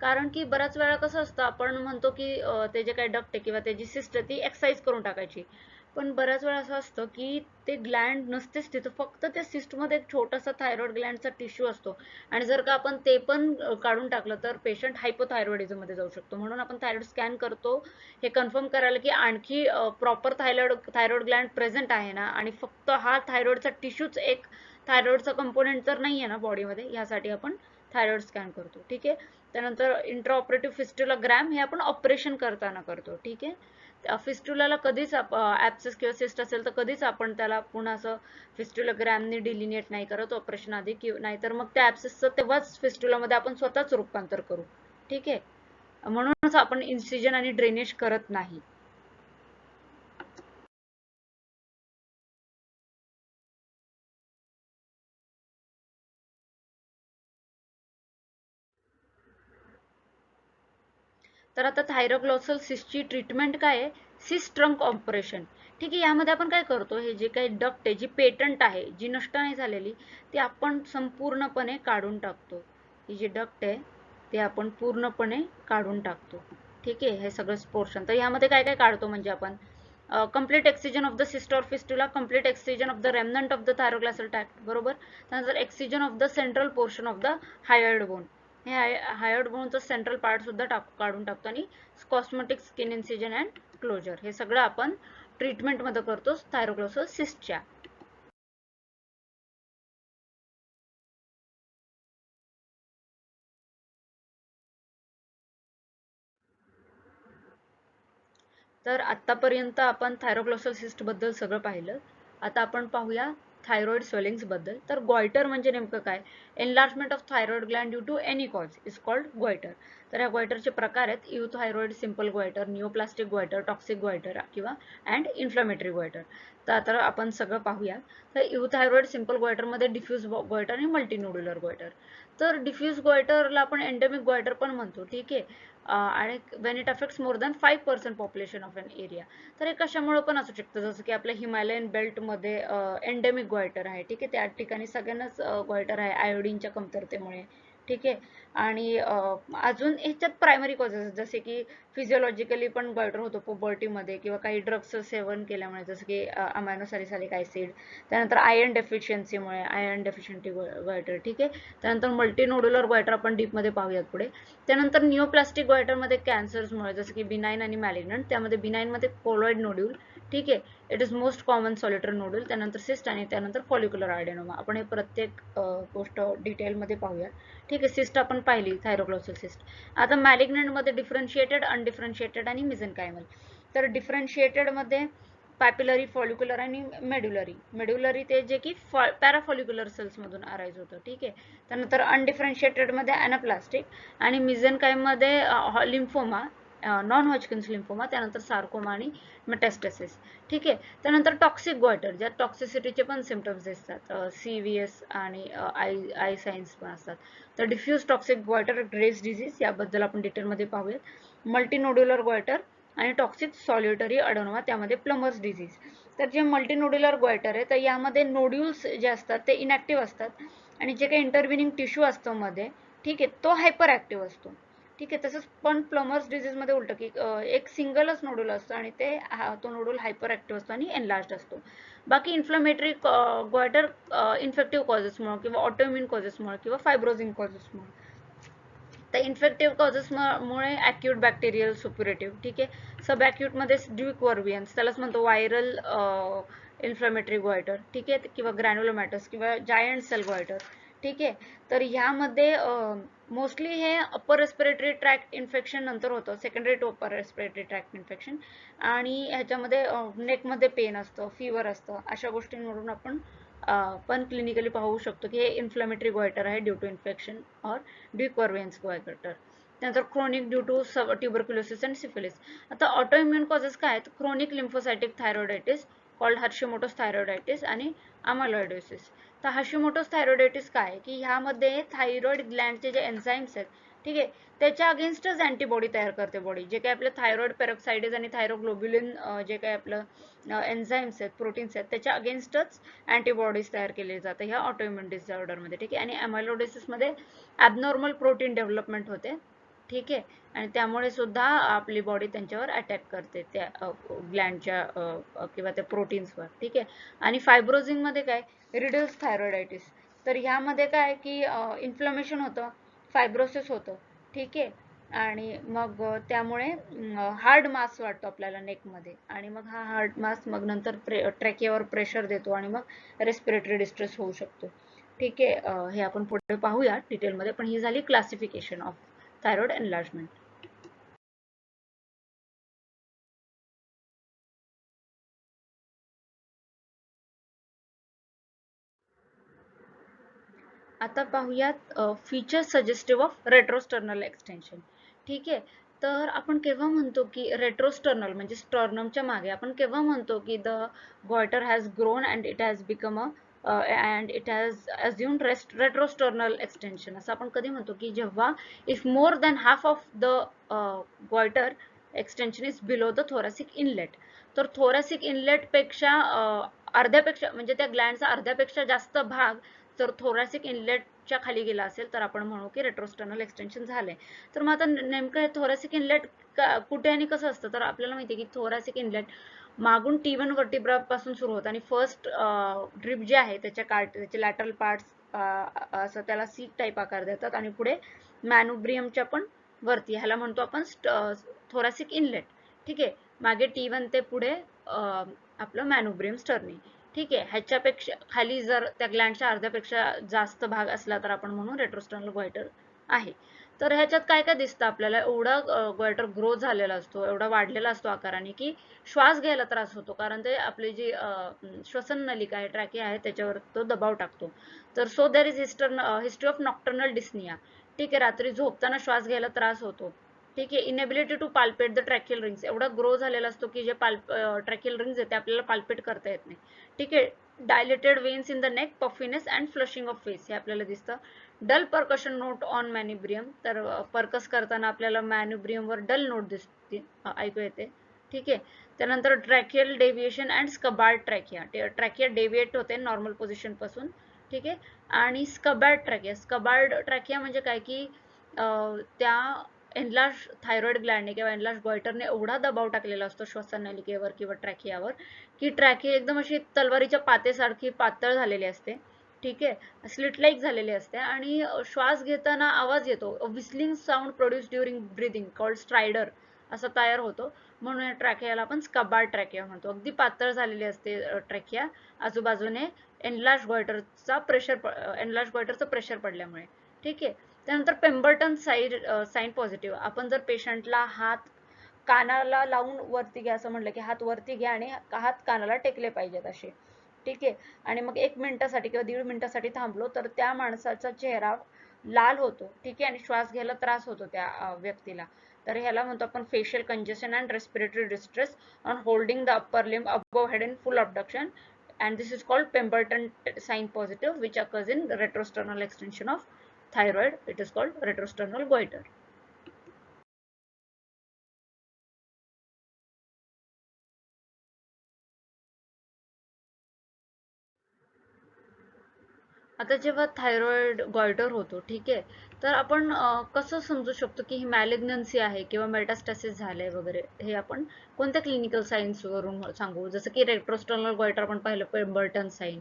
कारण की बऱ्याच वेळा कसं असतं, आपण म्हणतो की ते जे काही डक्ट आहे किंवा त्याची सिस्ट आहे ती एक्ससाइज करून टाकायची, पण बऱ्याच वेळा असं असतं की ते ग्लँड नसतेच तिथं, फक्त त्या सिस्टमध्ये एक छोटासा थायरॉइड ग्लँडचा टिश्यू असतो आणि जर का आपण ते पण काढून टाकलं तर पेशंट हायपोथायरॉइडिझम मध्ये जाऊ शकतो. म्हणून आपण थायरॉइड स्कॅन करतो हे कन्फर्म करायला की आणखी प्रॉपर थायरॉइड ग्लँड प्रेझेंट आहे ना, आणि फक्त हा थायरॉइडचा टिश्यूच एक थायरॉइडचा कंपोनेंट तर नाही आहे ना बॉडीमध्ये, यासाठी आपण थायरॉइड स्कॅन करतो. ठीक आहे. त्यानंतर इंट्राऑपरेटिव्ह फिस्टुलोग्राम हे आपण ऑपरेशन करताना करतो. ठीक आहे. फिस्टुलाला कधीच ॲब्सेस किंवा सिस्ट असेल तर कधीच आपण त्याला पुन्हा असं फिस्टुलोग्रामने डिलिनिएट नाही करत ऑपरेशन आधी, किंवा नाहीतर मग त्या ॲब्सेसचं तेव्हाच फिस्टुलामध्ये आपण स्वतःच रूपांतर करू. ठीक आहे. म्हणूनच आपण इन्सिजन आणि ड्रेनेज करत नाही. तर आता थायरोग्लोसल सिस्टची ट्रीटमेंट काय आहे? Cyst trunk operation. ठीक आहे. यामध्ये आपण काय करतो, हे जे काही डक्ट आहे, जी पेटंट आहे, जी नष्ट नाही झालेली, ती आपण संपूर्णपणे काढून टाकतो. ही जी डक्ट आहे ते आपण पूर्णपणे काढून टाकतो. ठीक आहे. हे सगळं पोर्शन. तर यामध्ये काय काय काढतो म्हणजे आपण complete excision of the cyst or fistula, complete excision of the remnant of the thyroglossal tract, बरोबर. त्यानंतर excision of the central portion of the hyoid bone, हे हायर्ड बोनचं सेंट्रल पार्ट सुद्धा काढून टाकतो, आणि cosmetic skin incision and closure, हे सगळं आपण ट्रीटमेंटमध्ये करतो थायरोग्लोसल सिस्टच्या. तर आतापर्यंत आपण थायरोग्लोसल सिस्ट बद्दल सगळं पाहिलं. आता आपण पाहूया थायरॉइड स्वेलिंग्स बद्दल. तर गॉयटर म्हणजे नेमकं काय? Enlargement of thyroid gland due to any cause is called goitre. तर या गॉयटरचे प्रकार आहेत: euthyroid simple goitre, neoplastic goitre, toxic goitre किंवा अँड इन्फ्लामेटरी गॉयटर. तर आता आपण सगळं पाहूया. तर युथायरॉइड सिंपल गॉयटरमध्ये डिफ्यूज गॉयटर आणि मल्टीनोड्युलर गॉयटर. तर डिफ्यूज गॉयटरला आपण एंडेमिक गॉयटर पण म्हणतो. ठीक आहे. आणि Wien it affects more than 5% population of an area. तर हे कशामुळे पण असू शकतं, जसं की आपल्या हिमालयन बेल्टमध्ये एंडेमिक गॉयटर आहे. ठीक आहे. त्या ठिकाणी सगळ्यांनाच गॉयटर आहे आयोडीनच्या कमतरतेमुळे. ठीक आहे. आणि अजून ह्याच्यात प्रायमरी कॉजेस जसे की फिजिओलॉजिकली पण गॉयटर होतो पुबर्टीमध्ये, किंवा काही ड्रग्सचं सेवन केल्यामुळे, जसं की अमायनो सॅलिसालिक ॲसिड. त्यानंतर आयर्न डेफिशियन्सीमुळे, आयर्न डेफिशियंटी गॉयटर. ठीक आहे. त्यानंतर मल्टीनोड्युलर गॉयटर आपण डीपमध्ये पाहूयात पुढे. त्यानंतर निओप्लास्टिक गॉयटरमध्ये कॅन्सर्समुळे, जसं की बिनाइन आणि मॅलिग्नंट. त्यामध्ये बिनाइनमध्ये कोलॉइड नोड्यूल. ठीक आहे. It is most common solitary nodule. त्यानंतर सिस्ट आणि त्यानंतर फॉलिक्युलर आयडेनोमा. आपण हे प्रत्येक गोष्ट डिटेलमध्ये पाहूया. ठीक आहे. सिस्ट आपण पाहिली, थायरोग्लोसल सिस्ट. आता मॅलिग्नंटमध्ये डिफरन्शिएटेड, अनडिफरन्शिएटेड आणि मिझेनकायमल. तर डिफरन्शिएटेडमध्ये पॅपिलरी, फॉलिक्युलर आणि मेड्युलरी. मेड्युलरी ते जे की पॅराफॉलिक्युलर सेल्समधून अराईज होतं. ठीक आहे. त्यानंतर अनडिफरन्शिएटेडमध्ये ॲनाप्लास्टिक आणि मिझेनकायममध्ये लिम्फोमा. नॉन हॉजकिन्स लिम्फोमा, त्यानंतर सार्कोमा आणि मेटास्टेसिस. ठीक आहे. त्यानंतर टॉक्सिक गॉयटर, ज्यात टॉक्सिसिटीचे पण सिम्पटम्स दिसतात, CVS आणि आय सायन्स पण असतात. तर diffuse toxic goitre Graves disease, याबद्दल आपण डिटेलमध्ये पाहूयात. मल्टीनोड्युलर गॉयटर आणि टॉक्सिक सॉल्युटरी अडोनोमा, त्यामध्ये प्लमर्स डिझीज. तर जे मल्टीनोड्युलर गॉयटर आहे, तर यामध्ये नोड्यूल्स जे असतात ते इनॅक्टिव्ह असतात आणि जे काही इंटरव्हिनिंग टिश्यू असतो मध्ये, ठीक आहे, तो हायपर ऍक्टिव्ह असतो. ठीक आहे. तसंच पण प्लमर्स डिझीजमध्ये उलटं, की एक सिंगलच नोडूल असतो आणि तो नोडूल हायपर ऍक्टिव्ह असतो आणि एनलार्ज असतो. बाकी इन्फ्लमेटरी गॉयटर इन्फेक्टिव्ह कॉजेसमुळे किंवा ऑटोइम्युन कॉजेसमुळे किंवा फायब्रोजिंग कॉजेसमुळे. तर इन्फेक्टिव्ह कॉजेसमुळे ॲक्यूट बॅक्टेरियल सुप्युरेटिव्ह, ठीक आहे. सब ॲक्यूटमध्ये ड्यूक वर्वियन्स, त्यालाच म्हणतो व्हायरल इन्फ्लमेटरी गॉयटर, ठीक आहे, किंवा ग्रॅन्युलोमॅटस किंवा जायंट सेल गॉयटर. ठीक आहे. तर ह्यामध्ये मोस्टली हे अप्पर रेस्पिरेटरी ट्रॅक्ट इन्फेक्शन नंतर होतं, secondary to upper respiratory tract infection. आणि ह्याच्यामध्ये नेकमध्ये पेन असतं, फीवर असतं, अशा गोष्टींवरून आपण पण क्लिनिकली पाहू शकतो की हे इन्फ्लमेटरी गॉयटर आहे ड्यू टू इन्फेक्शन और ड्यूकवर्वियन्स गॉयटर. त्यानंतर chronic due to tuberculosis and syphilis. आता ऑटोइम्युन कॉजेस काय आहेत? Chronic lymphocytic thyroiditis called Hashimoto's thyroiditis आणि अमायलॉइडोसिस. तर हर्शिमोटोस थायरॉइडायटिस काय आहे की ह्यामध्ये थायरॉइड ग्लँडचे जे एन्झाईम्स आहेत, ठीक आहे, त्याच्या अगेन्स्टच अँटीबॉडी तयार करते बॉडी. जे काही आपलं थायरॉइड पेरोक्साइडेज आणि थायरोग्लोब्युलिन जे काही आपलं एन्झाईम्स आहेत, प्रोटीन्स आहेत, त्याच्या अगेन्स्टच अँटीबॉडीज तयार केले जातात ह्या ऑटोइम्युन डिसऑर्डरमध्ये. ठीक आहे. आणि अमायलोडिसिसमध्ये ॲबनॉर्मल प्रोटीन डेव्हलपमेंट होते. ठीक आहे. आणि त्यामुळे सुद्धा आपली बॉडी त्यांच्यावर अटॅक करते, त्या ग्लँडच्या किंवा त्या प्रोटीन्सवर. ठीक आहे. आणि फायब्रोजिंगमध्ये काय? Reduce thyroiditis. तर ह्यामध्ये काय की इन्फ्लमेशन होतं, फायब्रोसिस होतं. ठीक आहे. आणि मग त्यामुळे हार्ड मास वाटतो आपल्याला नेकमध्ये आणि मग हा हार्ड मास मग नंतर ट्रॅकियावर प्रेशर देतो आणि मग रेस्पिरेटरी डिस्ट्रेस होऊ शकतो. ठीक आहे. हे आपण पुढे पाहूया डिटेलमध्ये, पण ही झाली क्लासिफिकेशन ऑफ थायरॉइड एनलार्जमेंट. आता पाहूयात फीचर सजेस्टिव्ह ऑफ रेट्रोस्टर्नल एक्सटेन्शन. ठीक आहे. तर आपण केव्हा म्हणतो की रेट्रोस्टर्नल म्हणजे स्टर्नमच्या मागे, आपण केव्हा म्हणतो की the goitre has grown and it has become and it has assumed retrosternal extension, असं आपण कधी म्हणतो की जेव्हा if more than half of the goitre extension is below the thoracic inlet. तर थोरॅसिक इनलेट पेक्षा अर्ध्यापेक्षा म्हणजे त्या ग्लँडचा अर्ध्यापेक्षा जास्त भाग जर थोरॅसिक इनलेटच्या खाली गेला असेल तर आपण म्हणू की रेट्रोस्टर्नल एक्सटेन्शन झाले. तर मग आता नेमकं हे थोरॅसिक इनलेट कुठे आणि कसं असतं? तर आपल्याला माहिती आहे की थोरॅसिक इनलेट मागून T1 वर्टिब्रा पासून सुरू होतं आणि फर्स्ट ड्रिप जे आहे त्याचे लॅटरल पार्ट्स असं त्याला सी टाईप आकार देतात आणि पुढे मॅनुब्रियमच्या पण वरती, ह्याला म्हणतो आपण थोरॅसिक इनलेट. ठीक आहे. मागे T1 ते पुढे आपलं मॅनुब्रियम स्टर्नी. ठीक आहे. ह्याच्यापेक्षा खाली जर त्या ग्लँडच्या अर्ध्यापेक्षा जास्त भाग असला तर आपण म्हणू रेट्रोस्टर्नल गॉयटर आहे. तर ह्याच्यात काय काय दिसतं आपल्याला? एवढा गॉयटर ग्रो झालेला असतो, एवढा वाढलेला असतो आकाराने की श्वास घ्यायला त्रास होतो, कारण ते आपली जी श्वसन नलिका आहे, ट्रॅकिया आहे, त्याच्यावर तो दबाव टाकतो. तर so there is history of nocturnal dyspnoea. ठीक आहे. रात्री झोपताना श्वास घ्यायला त्रास होतो. ठीक आहे. Inability to palpate the tracheal rings, एवढा ग्रो झालेला असतो की जे ट्रॅकियल रिंग्स आहेत ते आपल्याला पाल्पेट करता येत नाही. ठीक आहे. Dilated veins in the neck, puffiness and flushing of face, हे आपल्याला दिसतं. डल परकशन नोट ऑन मॅन्युब्रियम, तर परकस करताना आपल्याला मॅन्युब्रियमवर डल नोट दिसते, ऐकू येते. ठीक आहे. त्यानंतर tracheal deviation and scabbard trachea, trachea deviate होते नॉर्मल पोझिशन पासून. ठीक आहे. आणि स्कबार्ड ट्रॅकिया म्हणजे काय की त्या एनलार्ज थायरॉइड ग्लँडने किंवा एनलार्ज गॉयटरने एवढा दबाव टाकलेला असतो श्वसन नलिकेवर किंवा ट्रॅकियावर की ट्रॅकिया एकदम अशी तलवारीच्या पातेसारखी पातळ झालेली असते. ठीक आहे. स्लिट लाईक झालेली असते आणि श्वास घेताना आवाज येतो, whistling sound produce during breathing called stridor असा तयार होतो. म्हणून या ट्रॅकियाला आपण स्कबार्ड ट्रॅकिया म्हणतो. अगदी पातळ झालेली असते ट्रॅकिया, आजूबाजूने एनलार्ज गॉयटरचं प्रेशर पडल्यामुळे. ठीक आहे. त्यानंतर पेम्बर्टन साईन पॉझिटिव्ह, आपण जर पेशंटला हात कानाला लावून वरती घ्या असं म्हटलं की हात वरती घ्या आणि हात कानाला टेकले पाहिजेत असे. ठीक आहे. आणि मग 1 मिनिटासाठी किंवा 1.5 मिनिटासाठी थांबलो तर त्या माणसाचा चेहरा लाल होतो, ठीक आहे, आणि श्वास घ्यायला त्रास होतो त्या व्यक्तीला, तर ह्याला म्हणतो आपण facial congestion and respiratory distress on holding the upper limb above head in full abduction, and this is called Pemberton sign positive, which occurs in the retrosternal extension of thyroid. It is called retrosternal goiter. आता जेव्हा thyroid goitre होतो, ठीक आहे, तर आपण कसं समजू शकतो की ही मॅलिग्नन्सी आहे किंवा मेटास्टॅसिस झालंय वगैरे, हे आपण कोणत्या क्लिनिकल सायन्स वरून सांगू? जसं की रेट्रोस्टर्नल गॉयटर आपण पाहिलं, पेम्बर्टन साइन,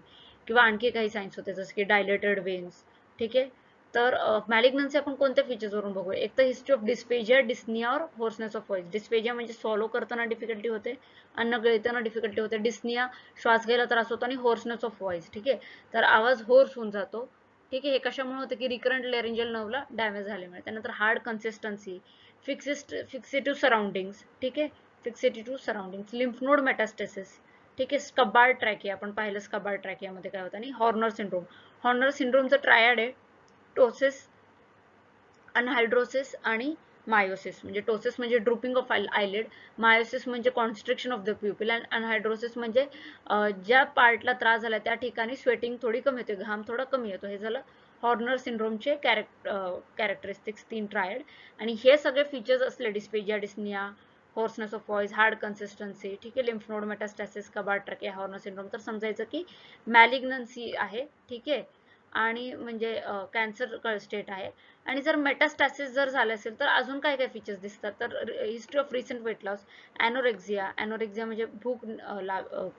किंवा आणखी काही सायन्स होते जसं की डायलेटेड वेन्स, ठीक आहे. तर मॅलिग्नन्सी आपण कोणत्या फीचर्स वरून बघू? एक तर हिस्ट्री ऑफ डिस्पेजिया, डिस्निया और होर्सनेस ऑफ व्हॉइस. डिस्पेजिया म्हणजे स्वॉलो करताना डिफिकल्टी होते, अन्न गिळताना डिफिकल्टी होते. डिस्निया श्वास घ्यायला त्रास होतो, आणि होर्सनेस ऑफ व्हॉइस, ठीक आहे, तर आवाज होर्स होऊन जातो, ठीक आहे. हे कशामुळे होतं की रिकरंट लेरिंजियल नर्वला डॅमेज झाल्यामुळे. त्यानंतर हार्ड कन्सिस्टन्सी, फिक्सिटिव्ह सराउंडिंग्स, ठीक आहे, फिक्सिटिव्ह सराउंडिंग्स, लिम्फ नोड मेटास्टेसिस, ठीक आहे, स्कबार्ड ट्रॅकिया आपण पाहिलं, स्कबार्ड ट्रॅकियामध्ये काय होतं, आणि हॉर्नर सिंड्रोम. हॉर्नर सिंड्रोमचं ट्रायड आहे टोसिस, अनहायड्रोसिस आणि मायोसिस. म्हणजे टोसिस म्हणजे ड्रुपिंग ऑफ आयलिड, मायोसिस म्हणजे कॉन्स्ट्रिक्शन ऑफ द प्युपिल, आणि अनहायड्रोसिस म्हणजे ज्या पार्टला त्रास झाला त्या ठिकाणी स्वेटिंग थोडी कमी होते, घाम थोडा कमी येतो. हे झालं हॉर्नर सिंड्रोमचे कॅरेक्टरिस्टिक्स, 3 ट्रायड. आणि हे सगळे फीचर्स असले, dysphagia, dyspnoea, hoarseness of voice, hard consistency, ठीक आहे, lymph node metastasis, scabbard trachea, Horner syndrome, तर समजायचं की मॅलिग्नन्सी आहे, ठीक आहे, आणि म्हणजे कॅन्सर स्टेट आहे. आणि जर मेटास्टॅसिस जर झाले असेल तर अजून काय काय फीचर्स दिसतात, तर history of recent weight loss, anorexia, anorexia म्हणजे भूक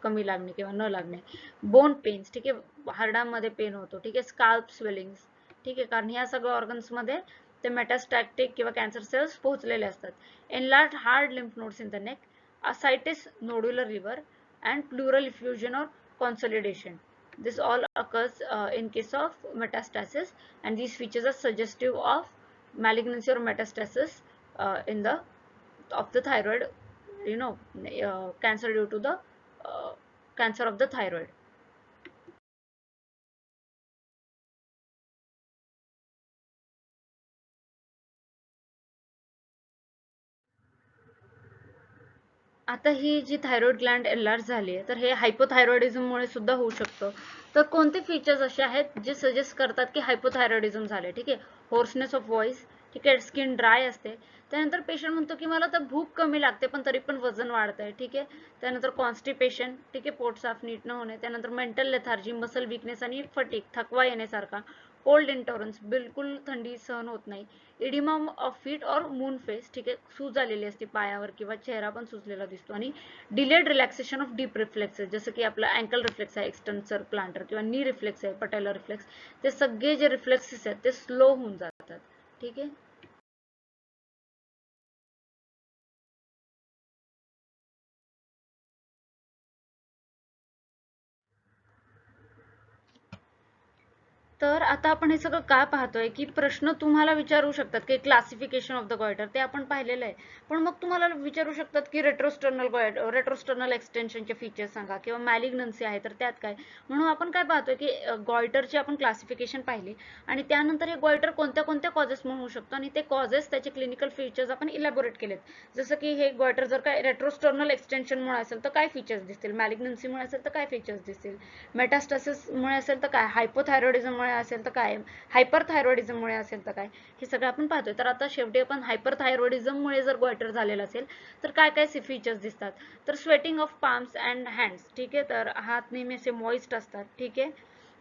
कमी लागणे किंवा न लागणे, बोन पेन्स, ठीक आहे, हाडामध्ये पेन होतो, ठीक आहे, स्काल्प स्वेलिंग्स, ठीक आहे, कारण ह्या सगळ्या ऑर्गन्समध्ये ते मेटास्टॅटिक किंवा कॅन्सर सेल्स पोहोचलेले असतात. Enlarge hard lymph nodes in the neck, ascites nodular liver, and pleural effusion or consolidation. This all occurs in case of metastasis, and these features are suggestive of malignancy or metastasis in the of the thyroid, you know, cancer due to the uh, cancer of the thyroid. आता ही जी thyroid Gland enlarge झाली आहे, तर हे हायपोथायरॉइडिझममुळे सुद्धा होऊ शकतं. तर कोणते फीचर्स असे आहेत जे सजेस्ट करतात की हायपोथायरॉइडिझम झाले? ठीक आहे, होर्सनेस ऑफ व्हॉइस, ठीक आहे, स्किन ड्राय असते. त्यानंतर पेशंट म्हणतो की मला तर भूक कमी लागते पण तरी पण वजन वाढतंय, ठीक आहे. त्यानंतर कॉन्स्टिपेशन, ठीक आहे, पोट साफ नीट न होणे. त्यानंतर मेंटल लेथार्जी, मसल वीकनेस आणि फटीग, थकवा येण्यासारखा. कोल्ड इंटॉलरन्स, बिलकुल थंडी सहन होत नाही. इडिमा ऑफ फीट और मून फेस, ठीक आहे, सूज आलेली असते पायावर किंवा चेहरा पण सुजलेला दिसतो. आणि delayed relaxation of deep reflexes, जसं की आपला अँकल रिफ्लेक्स आहे, एक्सटेन्सर प्लांटर, किंवा नी रिफ्लेक्स आहे, पटेलर रिफ्लेक्स, ते सगळे जे रिफ्लेक्सेस आहेत ते स्लो होऊन जातात, ठीक आहे. तर आता आपण हे सगळं का पाहतोय की प्रश्न तुम्हाला विचारू शकतात की क्लासिफिकेशन ऑफ द गॉयटर ते आपण पाहिलेलं आहे, पण मग तुम्हाला विचारू शकतात की रेट्रोस्टर्नल एक्सटेन्शनचे फीचर्स सांगा, किंवा मॅलिग्नन्सी आहे तर त्यात काय. म्हणून आपण काय पाहतोय की गॉयटरची आपण क्लासिफिकेशन पाहिली, आणि त्यानंतर हे गॉयटर कोणत्या कोणत्या कॉजेसमुळे होऊ शकतो आणि ते कॉजेस, त्याचे क्लिनिकल फीचर्स आपण इलॅबोरेट केलेत. जसं की हे गॉयटर जर काय रेट्रोस्टर्नल एक्सटेन्शनमुळे असेल तर काय फीचर्स दिसतील, मॅलिग्नन्सीमुळे असेल तर काय फीचर्स दिसतील, मेटास्टासिसमुळे असेल तर काय, हायपोथायरॉइडिझममुळे असेल तर काय, हायपरथायरॉइडिझममुळे असेल तर काय, हे सगळं आपण पाहतोय. तर आता शेवटी आपण हायपरथायरॉइडिझममुळे जर गॉयटर झालेला असेल तर काय काय फीचर्स दिसतात, तर sweating of palms and hands, ठीक आहे, तर हात नेहमी असे मॉइस्ट असतात, ठीक आहे.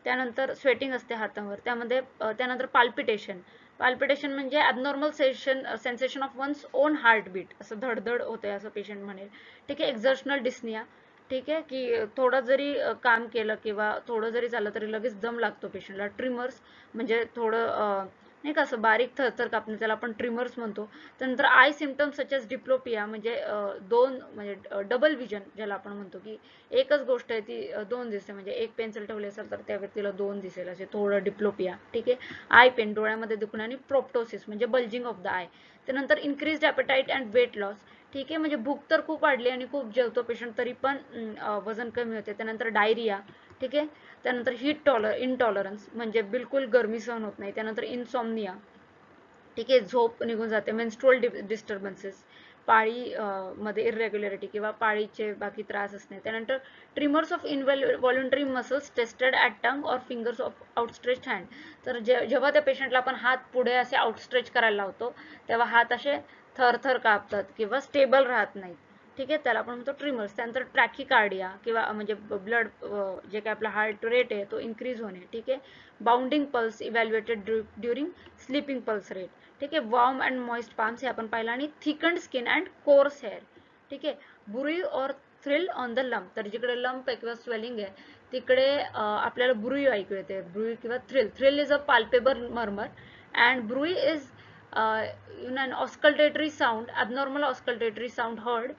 त्यानंतर स्वेटिंग असते हातावर, त्यामध्ये त्यानंतर पाल्पिटेशन, पाल्पिटेशन म्हणजे abnormal sensation of one's own heartbeat, असं धडधड होते असं पेशंट म्हणेल, ठीक आहे. एक्झर्शनल डिस्निया, ठीक आहे, की थोडं जरी काम केलं किंवा थोडं जरी चाललं तरी लगेच दम लागतो पेशंटला. ट्रिमर्स म्हणजे थोडं नाही का असं बारीक थरथर कापणे, त्याला आपण ट्रिमर्स म्हणतो. त्यानंतर I symptoms such as diplopia, म्हणजे दोन म्हणजे डबल विजन ज्याला आपण म्हणतो, की एकच गोष्ट आहे ती दोन दिसते, म्हणजे एक पेन्सिल ठेवली असेल तर त्या व्यक्तीला दोन दिसेल, असे थोडं डिप्लोपिया, ठीक आहे. आय पेन, डोळ्यामध्ये दुखणे, आणि प्रोप्टोसिस म्हणजे बल्जिंग ऑफ द आय. त्यानंतर increased appetite and weight loss, ठीक आहे, म्हणजे भूक तर खूप वाढली आणि खूप जेवतो पेशंट तरी पण वजन कमी होते. त्यानंतर डायरिया, ठीक आहे. त्यानंतर इंटॉलरन्स म्हणजे बिलकुल गरमी सहन होत नाही. त्यानंतर इन्सॉम्निया, ठीक आहे, झोप निघून जाते. मेन्स्ट्रुअल डिस्टर्बन्सेस, पाळी मध्ये इरेग्युलरिटी किंवा पाळीचे बाकी त्रास असणे. त्यानंतर tremors of involuntary muscles tested at tongue or fingers of outstretched hand. तर जेव्हा त्या पेशंटला आपण हात पुढे असे आउटस्ट्रेच करायला लावतो तेव्हा हात असे थरथर कापतात किंवा स्टेबल राहत नाहीत. ठीक आहे, त्याला आपण म्हणतो ट्रिमर्स. त्यानंतर ट्रॅकिकार्डिया किंवा म्हणजे ब्लड जे काय आपला हार्ट रेट आहे तो इन्क्रीज होणे. ठीक आहे. Bounding pulse evaluated during sleeping pulse rate. ठीक आहे. वॉर्म अँड मॉइस्ट पाम्स हे आपण पाहिलं. आणि thickened skin and coarse hair. ठीक आहे. Bruit or thrill on the lump. तर जिकडे लंप आहे किंवा स्वेलिंग आहे तिकडे आपल्याला बुरुई ऐकू येते. बुरुई किंवा thrill is a palpable murmur and bruit is an auscultatory sound, abnormal auscultatory sound heard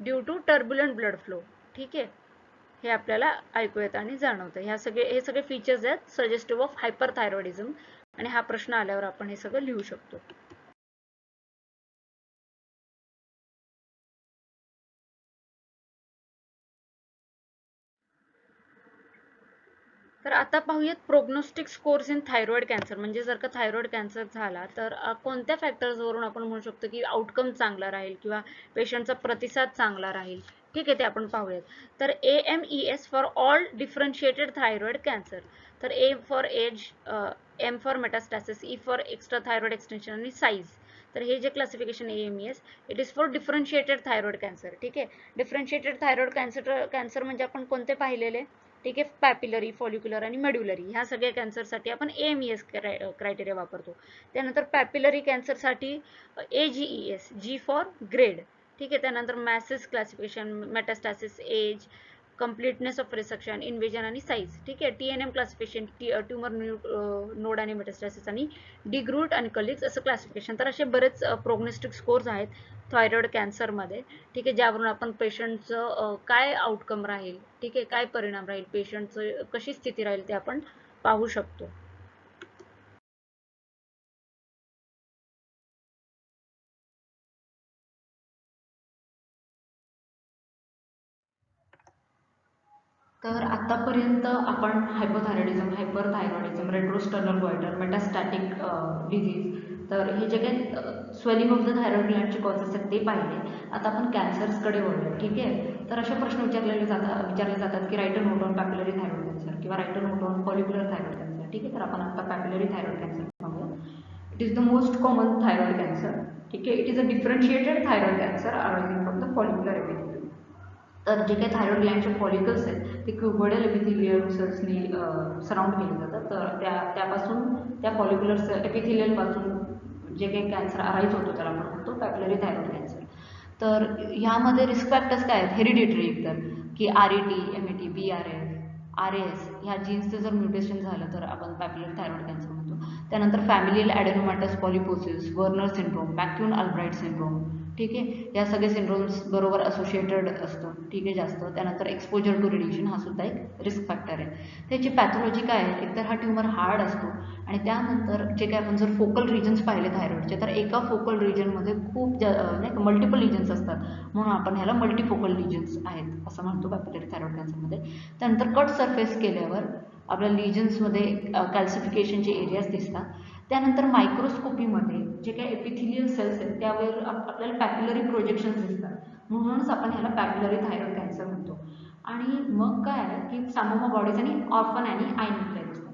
due to turbulent blood flow. ठीक आहे, हे आपल्याला ऐकू येतं आणि जाणवतं. हे सगळे फीचर्स आहेत सजेस्टिव्ह ऑफ हायपरथायरॉइडिझम. आणि हा प्रश्न आल्यावर आपण हे सगळं लिहू शकतो. तर आता पाहूयात prognostic scores in thyroid cancer. म्हणजे जर का थायरॉइड कॅन्सर झाला तर कोणत्या फॅक्टर्सवरून आपण म्हणू शकतो की आउटकम चांगला राहील किंवा पेशंटचा प्रतिसाद चांगला राहील. ठीक आहे, ते आपण पाहूयात. तर AMES for all differentiated thyroid cancer. तर A for age, M for metastasis, E for extra thyroid extension आणि साईज. तर हे जे classification AMES it is for differentiated thyroid cancer. ठीक आहे. डिफरन्शिएटेड थायरॉइड कॅन्सर म्हणजे आपण कोणते पाहिलेले. ठीक आहे, पॅपिलरी, फॉलिक्युलर आणि मेड्युलरी ह्या सगळ्या कॅन्सरसाठी आपण AMES क्रायटेरिया वापरतो. त्यानंतर पॅपिलरी कॅन्सरसाठी AGES, G फॉर ग्रेड. ठीक आहे. त्यानंतर MACIS classification, metastasis, age, completeness of resection, invasion आणि साईज. ठीक आहे. TNM क्लासिफिकेशन, ट्यूमर नोड आणि मेटास्टॅसिस आणि डिग्रूट आणि कलिग्स असं क्लासिफिकेशन. तर असे बरेच प्रोग्नोस्टिक स्कोर्स आहेत थायरॉइड कॅन्सरमध्ये. ठीक आहे, ज्यावरून आपण पेशंटचं काय आउटकम राहील, ठीक आहे, काय परिणाम राहील, पेशंटचं कशी स्थिती राहील ते आपण पाहू शकतो. तर आतापर्यंत आपण hypothyroidism, hyperthyroidism, retrosternal goitre, metastatic disease, तर हे जे काही स्वेलिंग ऑफ द थायरॉइड ग्लँडचे कॉजेस आहेत ते पाहिले. आता आपण कॅन्सर्सकडे वळूया. ठीक आहे. तर असे प्रश्न विचारले जातात की write a note on papillary thyroid cancer किंवा write a note on follicular thyroid cancer. ठीक आहे. तर आपण आता पॅपिलरी थायरॉइड कॅन्सर पाहूया. It is the most common thyroid cancer. ठीक आहे. It is a differentiated thyroid cancer arising from the follicular epithelium. तर जे काही थायरॉइड ग्लँडचे फॉलिकल्स आहेत ते क्युबोइडल एपिथेलियल सेल्सनी सराउंड केले जातात. तर त्यापासून त्या फॉलिक्युलर एपिथेलियलपासून जे काही कॅन्सर अराईज होतो त्याला आपण म्हणतो पॅपिलरी थायरॉइड कॅन्सर. तर ह्यामध्ये रिस्क फॅक्टर्स काय आहेत. हेरिडिटरी एकतर की RET, MET, BRF, RAS ह्या जीन्सचं जर म्युटेशन झालं तर आपण पॅपिलरी थायरॉइड कॅन्सर म्हणतो. त्यानंतर फॅमिलियल ॲडेनोमॅटस पॉलिपोसिस, वर्नर सिंड्रोम, मॅक्यून अल्ब्राईट सिंड्रोम. ठीक आहे, या सगळे सिंड्रोम्स बरोबर असोसिएटेड असतं. ठीक आहे, जास्त. त्यानंतर एक्सपोजर टू रेडिएशन हा सुद्धा एक रिस्क फॅक्टर आहे. त्याची पॅथॉलॉजी काय आहे. एकतर हा ट्यूमर हार्ड असतो आणि त्यानंतर जे काय आपण जर फोकल रिजन्स पाहिले थायरॉइडचे तर एका फोकल रिजनमध्ये खूप नाही का मल्टिपल रिजन्स असतात, म्हणून आपण ह्याला मल्टीफोकल रिजन्स आहेत असं म्हणतो पॅपिलरी थायरॉइड कॅन्सरमध्ये. त्यानंतर कट सरफेस केल्यावर आपल्या लिजन्समध्ये कॅल्सिफिकेशनचे एरियाज दिसतात. त्यानंतर मायक्रोस्कोपीमध्ये जे काही एपिथिलियल सेल्स आहेत त्यावर आपल्याला पॅपिलरी प्रोजेक्शन्स दिसतात, म्हणूनच आपण ह्याला पॅपिलरी थायरॉइड कॅन्सर म्हणतो. आणि मग काय आहे की सामोमा बॉडीज आणि ऑर्फन आणि आयन्युक्लियर दिसतात.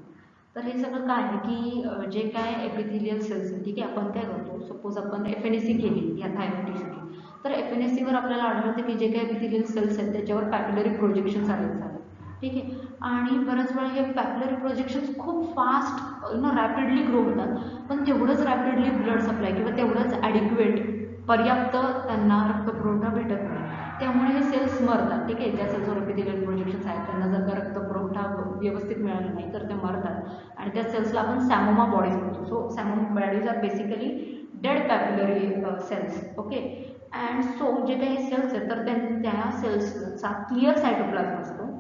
तर हे सगळं काय आहे की जे काय एपिथिलियल सेल्स आहेत, ठीक आहे, आपण काय करतो, सपोज आपण FNAC केली या थायरॉइड टिश्यूची, तर FNACवर आपल्याला आढळतं की जे काही एपिथिलियल सेल्स आहेत त्याच्यावर पॅपिलरी प्रोजेक्शन्स अरेंज झाले. ठीक आहे. आणि बऱ्याच वेळा हे पॅपिलरी प्रोजेक्शन्स खूप फास्ट रॅपिडली ग्रो होतात, पण तेवढंच रॅपिडली ब्लड सप्लाय किंवा तेवढंच ॲडिक्वेट पर्याप्त त्यांना रक्तपुरवठा भेटत नाही, त्यामुळे हे सेल्स मरतात. ठीक आहे. ज्या सेल्सवर एपिथेलियल प्रोजेक्शन्स आहेत त्यांना जर का रक्तपुरवठा व्यवस्थित मिळाला नाही तर ते मरतात आणि त्या सेल्सला आपण सॅमोमा बॉडीज म्हणतो. So psammoma bodies are basically dead papillary cells. Okay. And so जे काही सेल्स आहेत तर त्या सेल्सचा क्लिअर सायटोप्लाझ्म असतो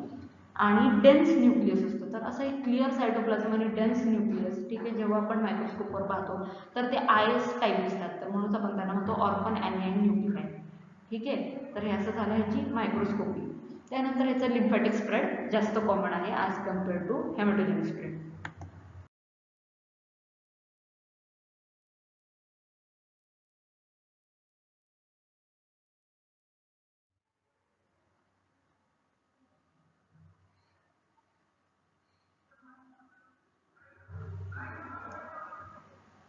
आणि डेन्स न्यूक्लियस असतो. तर असं एक क्लिअर सायटोप्लाझम आणि डेन्स न्यूक्लियस, ठीक आहे, जेव्हा आपण मायक्रोस्कोपवर पाहतो तर ते IS टाईप दिसतात, तर म्हणूनच आपण त्यांना म्हणतो ऑर्फन ॲनियन न्यूक्लियाय. ठीक आहे. तर हे असं झालं ह्याची मायक्रोस्कोपी. त्यानंतर याचा लिम्फॅटिक स्प्रेड जास्त कॉमन आहे as compared to haematogenous spread.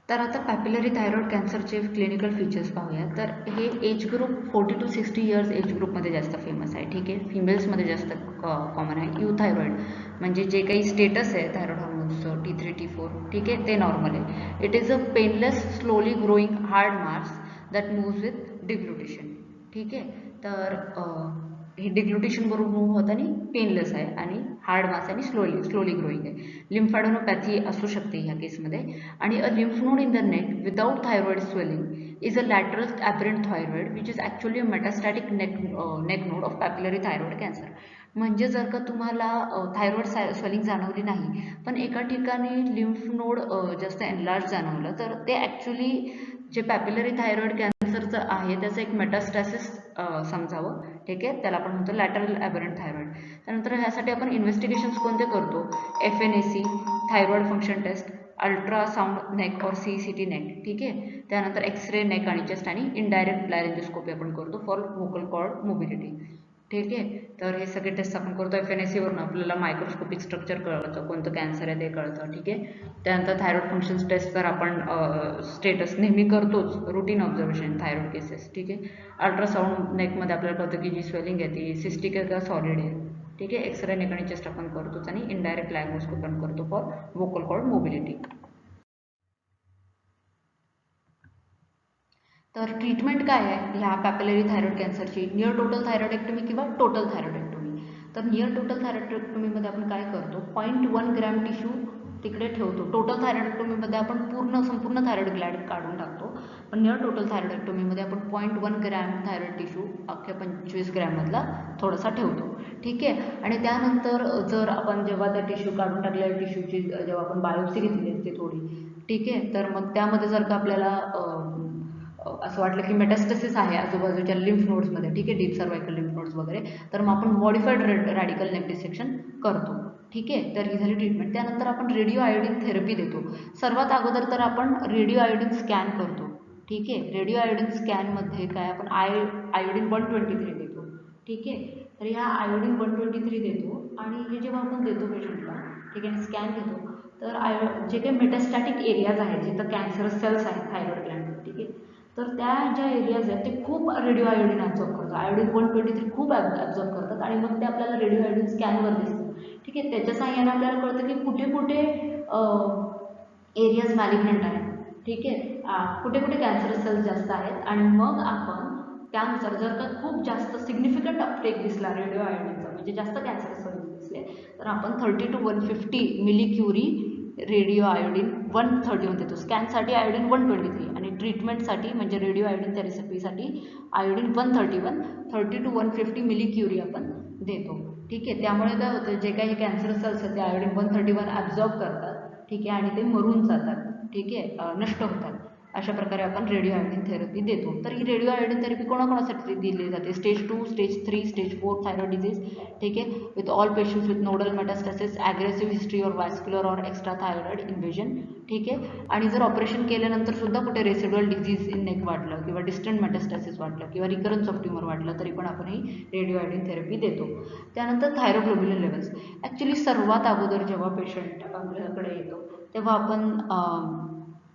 तर आता पॅपिलरी थायरॉइड कॅन्सरचे क्लिनिकल फीचर्स पाहूया. तर हे age group 40 to 60 years age ग्रुपमध्ये जास्त फेमस आहे. ठीक आहे, फिमेल्समध्ये जास्त कॉमन आहे. युथायरॉइड म्हणजे जे काही स्टेटस आहे थायरॉइड हॉर्मोन्सचं T3 T4, ठीक आहे, ते नॉर्मल आहे. It is a painless slowly growing hard mass that moves with deglutition. ठीक आहे, तर हे डिग्लुटेशन बरोबर मूव्ह होतं आणि पेनलेस आहे आणि हार्ड मास आणि स्लोली ग्रोईंग आहे. लिम्फॅडोनोपॅथी असू शकते ह्या केसमध्ये. आणि a lymph node in the neck without thyroid swelling is a lateral aberrant thyroid which is actually a metastatic neck node of papillary thyroid cancer. म्हणजे जर का तुम्हाला थायरॉइड स्वेलिंग जाणवली नाही पण एका ठिकाणी लिम्फ नोड जास्त एनलार्ज जाणवलं तर ते ॲक्च्युली जे पॅपिलरी थायरॉइड कॅन्सरचं आहे त्याचं एक मेटास्टॅसिस समजावं. ठीक आहे, त्याला आपण म्हणतो लॅटरल ॲबरंट थायरॉइड. त्यानंतर ह्यासाठी आपण इन्व्हेस्टिगेशन्स कोणते करतो? FNAC, thyroid function test, ultrasound neck और CCT नेक. ठीक आहे, त्यानंतर एक्सरे नेक आणि चेस्ट आणि इनडायरेक्ट लॅरेंजोस्कोपी आपण करतो फॉर व्होकल कॉर्ड मोबिलिटी. ठीक आहे, तर हे सगळे टेस्ट आपण करतो. FNAC वरून आपल्याला मायक्रोस्कोपिक स्ट्रक्चर कळतं, कोणतं कॅन्सर आहे ते कळतं. ठीक आहे, त्यानंतर थायरॉइड फंक्शन टेस्ट तर आपण स्टेटस नेहमी करतोच, रुटीन ऑब्झर्वेशन थायरॉइड केसेस. ठीक आहे, अल्ट्रासाउंड नेकमध्ये आपल्याला कळतं की जी स्वेलिंग आहे ती सिस्टिक आहे का सॉलिड आहे. ठीक आहे, एक्सरे नेक आणि चेस्ट आपण करतोच आणि इनडायरेक्ट लॅरेंजोस्कोपी आपण करतो फॉर व्होकल कॉर्ड मोबिलिटी. तर ट्रीटमेंट काय आहे ह्या पॅपिलरी थायरॉइड कॅन्सरची? नियर टोटल थायरॉइडेक्टमी किंवा टोटल थायरॉइडेक्टमी. तर नियर टोटल थायरॉइडेक्टमीमध्ये आपण काय करतो? 0.1 ग्रॅम टिश्यू तिकडे ठेवतो. टोटल थायरॉइडेक्टमीमध्ये आपण संपूर्ण थायरॉइड ग्लॅड काढून टाकतो. पण नियर टोटल थायरॉइडेक्टमीमध्ये आपण 0.1 ग्रॅम थायरॉइड टिश्यू अख्ख्या 25 ग्रॅममधला थोडासा ठेवतो. ठीक आहे, आणि त्यानंतर जर आपण जेव्हा त्या टिश्यू काढून टाकलेल्या टिश्यूची जेव्हा आपण बायोप्सी घेतली असते थोडी, ठीक आहे, तर मग त्यामध्ये जर का आपल्याला असं वाटलं की मेटास्टेसिस आहे आजूबाजूच्या लिम्फ नोड्समध्ये, ठीक आहे, डीप सर्वायकल लिम्फ नोड्स वगैरे, तर मग आपण मॉडिफाईड रॅडिकल नेक डिसेक्शन करतो. ठीक आहे, तर ही झाली ट्रीटमेंट. त्यानंतर आपण रेडिओ आयोडीन थेरपी देतो. सर्वात अगोदर तर आपण रेडिओ आयोडीन स्कॅन करतो. ठीक आहे, रेडिओ आयोडीन स्कॅनमध्ये काय आपण आयोडीन 123 देतो. ठीक आहे, तर ह्या आयोडीन 123 देतो आणि हे जेव्हा आपण देतो पेशंटला, ठीक आहे, स्कॅन घेतो, तर जे काही मेटास्टॅटिक एरियाज आहेत जिथं कॅन्सरस सेल्स आहेत थायरॉइड ग्लँड, ठीक आहे, तर त्या ज्या एरियाज आहेत ते खूप रेडिओ आयोडीन ॲब्झॉर्ब करतात. आयोडीन 123 खूप ॲब्झॉर्ब करतात आणि मग ते आपल्याला रेडिओ आयोडीन स्कॅनवर दिसतं. ठीक आहे, त्याच्या साहाय्याने आपल्याला कळतं की कुठे कुठे एरियाज मॅलिग्नंट आहेत. ठीक आहे, कुठे कुठे कॅन्सरस सेल्स जास्त आहेत आणि मग आपण त्यानुसार जर का खूप जास्त सिग्निफिकंट अपटेक दिसला रेडिओ आयोडीनचा, म्हणजे जास्त कॅन्सरस सेल्स दिसले, तर आपण 30 to 150 मिलीक्युरी रेडिओ आयोडीन 131 देतो. स्कॅनसाठी आयोडीन 123 आणि ट्रीटमेंटसाठी म्हणजे रेडिओ आयोडीन थेरपीसाठी आयोडीन 131, 30 to 150 मिलीक्युरी आपण देतो. ठीक आहे, त्यामुळे काय होतं, जे काही कॅन्सर सेल्स आहेत ते आयोडीन 131 ॲब्झॉर्ब करतात. ठीक आहे, आणि ते मरून जातात. ठीक आहे, नष्ट होतात. अशा प्रकारे आपण रेडिओ आयोडीन थेरपी देतो. तर ही रेडिओ आयोडीन थेरपी कोणाकोणासाठी दिली जाते? Stage 2, stage 3, stage 4 thyroid disease. ठीक आहे, with all patients with nodal metastasis, aggressive history or vascular or extra thyroid invasion. ठीक आहे, आणि जर ऑपरेशन केल्यानंतर सुद्धा कुठे रेसिड्युअल डिझीज इन नेक वाटलं किंवा डिस्टंट मेटास्टॅसिस वाटलं किंवा रिकरन्स ऑफ ट्यूमर वाटलं तरी पण आपण ही रेडिओ आयोडीन थेरपी देतो. त्यानंतर थायरोग्लोब्युलिन लेवल्स. ॲक्च्युली सर्वात अगोदर जेव्हा पेशंट आपल्याकडे येतो तेव्हा आपण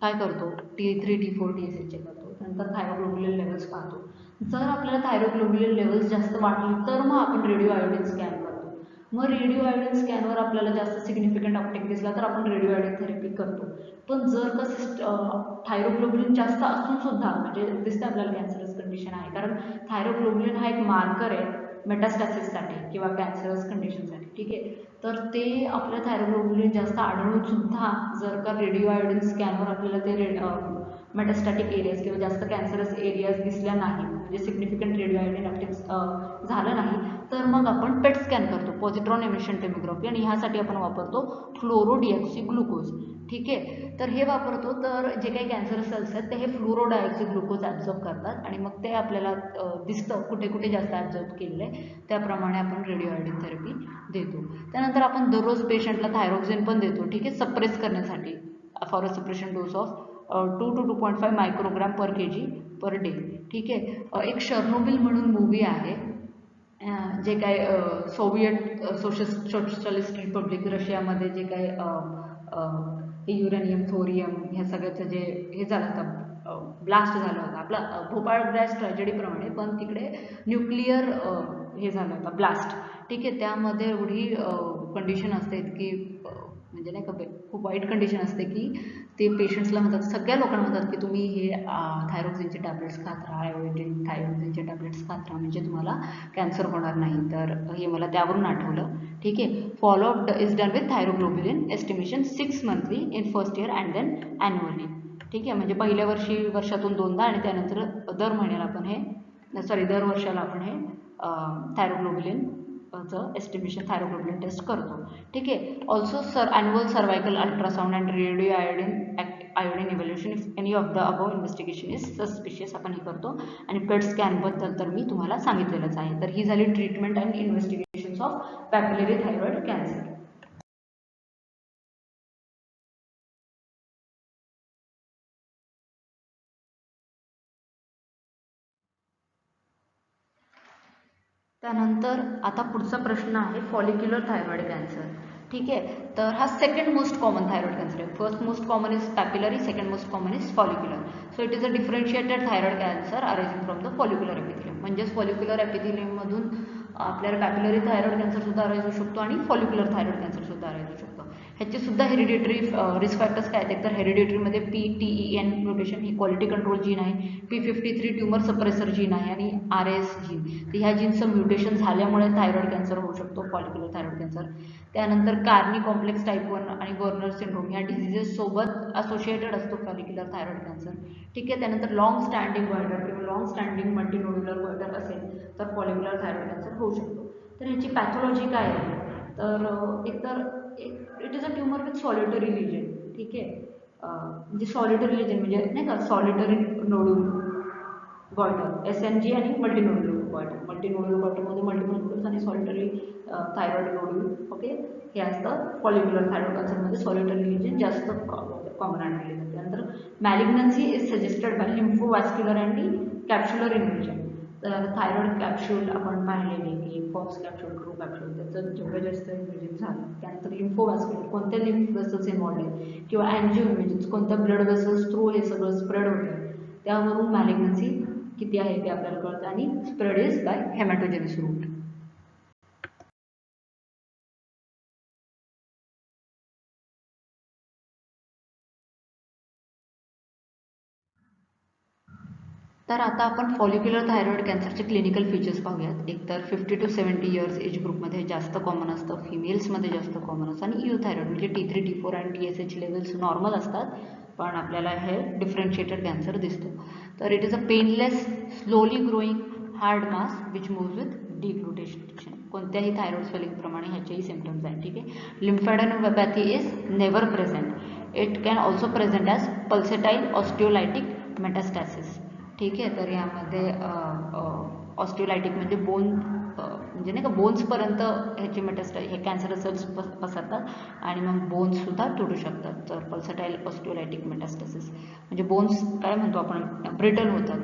काय करतो? T3 T4 TSH चेक करतो. नंतर थायरोग्लोब्युलिन लेवल्स पाहतो. जर आपल्याला थायरोग्लोब्युलिन लेवल्स जास्त वाटली तर मग आपण रेडिओ आयोडीन स्कॅन करतो. मग रेडिओ आयोडीन स्कॅनवर आपल्याला जास्त सिग्निफिकंट अपटेक दिसला तर आपण रेडिओ आयोडीन थेरपी करतो. पण जर का थायरोग्लोब्युलिन जास्त असून सुद्धा म्हणजे दिसतं आपल्याला कॅन्सरस कंडिशन आहे, कारण थायरोग्लोब्युलिन हा एक मार्कर आहे मेटास्टॅसिससाठी किंवा कॅन्सरस कंडिशनसाठी. ठीक आहे, तर ते आपल्या थायरोग्लोब्युलिन जास्त आढळून सुद्धा जर का रेडिओ आयोडीन स्कॅनवर आपल्याला ते मेटास्टॅटिक एरियाज किंवा जास्त कॅन्सरस एरियाज दिसल्या नाही, म्हणजे सिग्निफिकंट रेडिओ आयोडीन अपटेक झालं नाही, तर मग आपण पेट स्कॅन करतो, पॉझिट्रॉन एमिशन टेमोग्राफी, आणि ह्यासाठी आपण वापरतो फ्लोरोडिऑक्सी ग्लुकोज. ठीक आहे. तर हे वापरतो, तर जे काही कॅन्सर सेल्स आहेत ते हे फ्लोरोडायऑक्सी ग्लुकोज ॲब्झॉर्ब करतात आणि मग ते आपल्याला दिसतं कुठे कुठे जास्त ॲब्झॉर्ब केलेलं आहे, त्याप्रमाणे आपण रेडिओ थेरपी देतो. त्यानंतर आपण दररोज पेशंटला थायरॉक्सिन पण देतो, ठीक आहे, सप्रेस करण्यासाठी for a suppression dose of 2 to 2.5 microgram per kg per day. ठीक आहे. एक शर्नोबिल म्हणून मूवी आहे, जे काय सोव्हिएट सोशलिस्ट रिपब्लिक रशियामध्ये जे काय हे युरेनियम थोरियम ह्या सगळ्याचं जे हे झालं होतं, ब्लास्ट झालं होतं आपला भोपाळ गॅस ट्रॅजेडीप्रमाणे, पण तिकडे न्यूक्लिअर हे झालं होतं ब्लास्ट. ठीक आहे. त्यामध्ये एवढी कंडिशन असते की म्हणजे नाही का खूप वाईट कंडिशन असते की ते पेशंट्सला म्हणतात, सगळ्या लोकांना म्हणतात की तुम्ही हे थायरॉक्सिनचे टॅब्लेट्स खात राहा, थायरॉक्सिनचे टॅब्लेट्स खात राहा, म्हणजे तुम्हाला कॅन्सर होणार नाही. तर हे मला त्यावरून आठवलं. ठीक आहे. Follow up is done with thyroglobulin estimation 6 monthly in first year and then annually. ठीक आहे. म्हणजे पहिल्या वर्षी वर्षातून 2दा आणि त्यानंतर दर महिन्याला आपण हे दर वर्षाला आपण हे थायरोग्लोबुलिन एस्टिमेशन थायरोग्लोबुलिन टेस्ट करतो. ठीक आहे. Also annual cervical ultrasound and radio iodine evaluation if any of the above investigation is suspicious आपण हे करतो. आणि पेट स्कॅनबद्दल तर मी तुम्हाला सांगितलेलंच आहे. तर ही झाली treatment and investigations of papillary thyroid cancer. त्यानंतर आता पुढचा प्रश्न आहे फॉलिक्युलर थायरॉइड कॅन्सर. ठीक आहे. तर हा second most common thyroid cancer आहे. First most common is papillary, second most common is follicular. So it is a differentiated thyroid cancer arising from the follicular epithelium. म्हणजेच फॉलिक्युलर एपिथेलियममधून आपल्याला papillary thyroid cancer सुद्धा arise होऊ शकतो आणि follicular thyroid cancer सुद्धा arise होऊ शकतो. ह्याचे सुद्धा हेरिडिटरी रिस्क फॅक्टर्स काय आहेत? तर हेरिडिटरीमध्ये PTEN म्युटेशन ही क्वालिटी कंट्रोल जीन आहे, P53 ट्युमर सप्रेसर जीन आहे आणि RS जीन. तर ह्या जीनचं म्युटेशन झाल्यामुळे थायरॉइड कॅन्सर होऊ शकतो, फॉलिक्युलर थायरॉइड कॅन्सर. त्यानंतर कार्नी कॉम्प्लेक्स टाईप 1 आणि वर्नर सिंड्रोम ह्या डिझिजेस सोबत असोसिएटेड असतो फॉलिक्युलर थायरॉइड कॅन्सर. ठीक आहे. त्यानंतर लॉंग स्टँडिंग गॉयटर किंवा लॉंग स्टँडिंग मल्टीनोड्युलर गॉयटर असेल तर फॉलिक्युलर थायरॉइड कॅन्सर होऊ शकतो. तर ह्याची पॅथॉलॉजी काय आहे? तर एकतर it is a tumour with solitary lesion. ठीक आहे. म्हणजे सॉलिटरी लिजन म्हणजे नाही का सॉलिटरी नोड्यूल गॉयटर, SNG आणि multinodular goitre. Multinodular गॉयटरमध्ये multiple nodules आणि सॉलिटरी थायरॉइड नोड्यूल. ओके. हे असतं फॉलिक्युलर थायरॉइड कॅन्सरमध्ये सॉलिटरी लिजन जास्त कॉमन आढळले जाते. त्यानंतर मॅलिग्नन्सी इज सजेस्टेड बाय लिम्फोवॅस्क्युलर आणि कॅप्स्युलर इन्व्हेजन. तर थायरॉइड कॅप्सूल आपण पाहिलेले की फॉक्स कॅप्सूल, ट्रू कॅप्सूल, त्याचं जेवढं जास्त इन्व्हेजन झालं. त्यानंतर लिम्फोवॅस्क्युलर कोणत्या लिम्फ वेसल्स इन्व्हॉल्ड आहे किंवा अँजिओ इन्व्हेजन्स कोणत्या ब्लड वेसल्स थ्रू हे सगळं स्प्रेड होतं, त्यावरून मॅलिग्नन्सी किती आहे ते आपल्याला कळतं. आणि स्प्रेड इज बाय हेमॅटोजेनस रूट. तर आता आपण फॉलिक्युलर थायरॉइड कॅन्सरचे क्लिनिकल फीचर्स पाहूयात. एकतर 50 to 70 इयर्स एज ग्रुपमध्ये जास्त कॉमन असतं, फिमेल्समध्ये जास्त कॉमन असतं. आणि थायरॉइड म्हणजे T3, T4 आणि TSH लेवल्स नॉर्मल असतात, पण आपल्याला हे डिफरन्शिएटेड कॅन्सर दिसतो. तर it is a painless slowly growing hard mass which moves with deglutition. कोणत्याही थायरॉइड स्वेलिंगप्रमाणे ह्याचेही सिम्पटम्स आहेत. ठीक आहे. Lymphadenopathy is never present. It can also present as pulsatile osteolytic metastasis. ठीक आहे. तर यामध्ये ऑस्टिओलायटिक म्हणजे बोन म्हणजे नाही का बोन्सपर्यंत ह्याचे हे कॅन्सर सेल्स पसरतात आणि मग बोन्ससुद्धा तुटू शकतात. तर पल्सटाईल ऑस्टिओलायटिक मेटास्टॅसिस म्हणजे बोन्स काय म्हणतो आपण ब्रिटल होतात.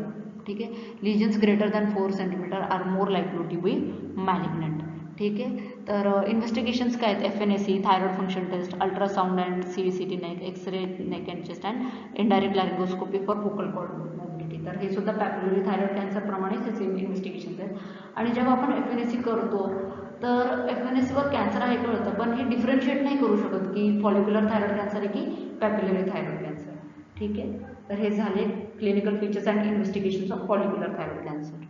ठीक आहे. Lesions greater than 4 centimetre are more likely to be malignant. ठीक आहे. तर इन्व्हेस्टिगेशन्स काय आहेत? FNAC, thyroid function test, ultrasound and CVCT neck, X-ray neck and chest and indirect laryngoscopy for focal cord mobility. तर हे सुद्धा पॅपिलरी थायरॉइड कॅन्सरप्रमाणेच हे same investigations आहेत. आणि जेव्हा आपण FNAC करतो तर FNAC वर कॅन्सर आहे कळतं, पण हे डिफरन्शिएट नाही करू शकत की फॉलिक्युलर थायरॉइड कॅन्सर आहे की पॅपिलरी थायरॉइड कॅन्सर. ठीक आहे. तर हे झाले clinical features and investigations of follicular thyroid cancer.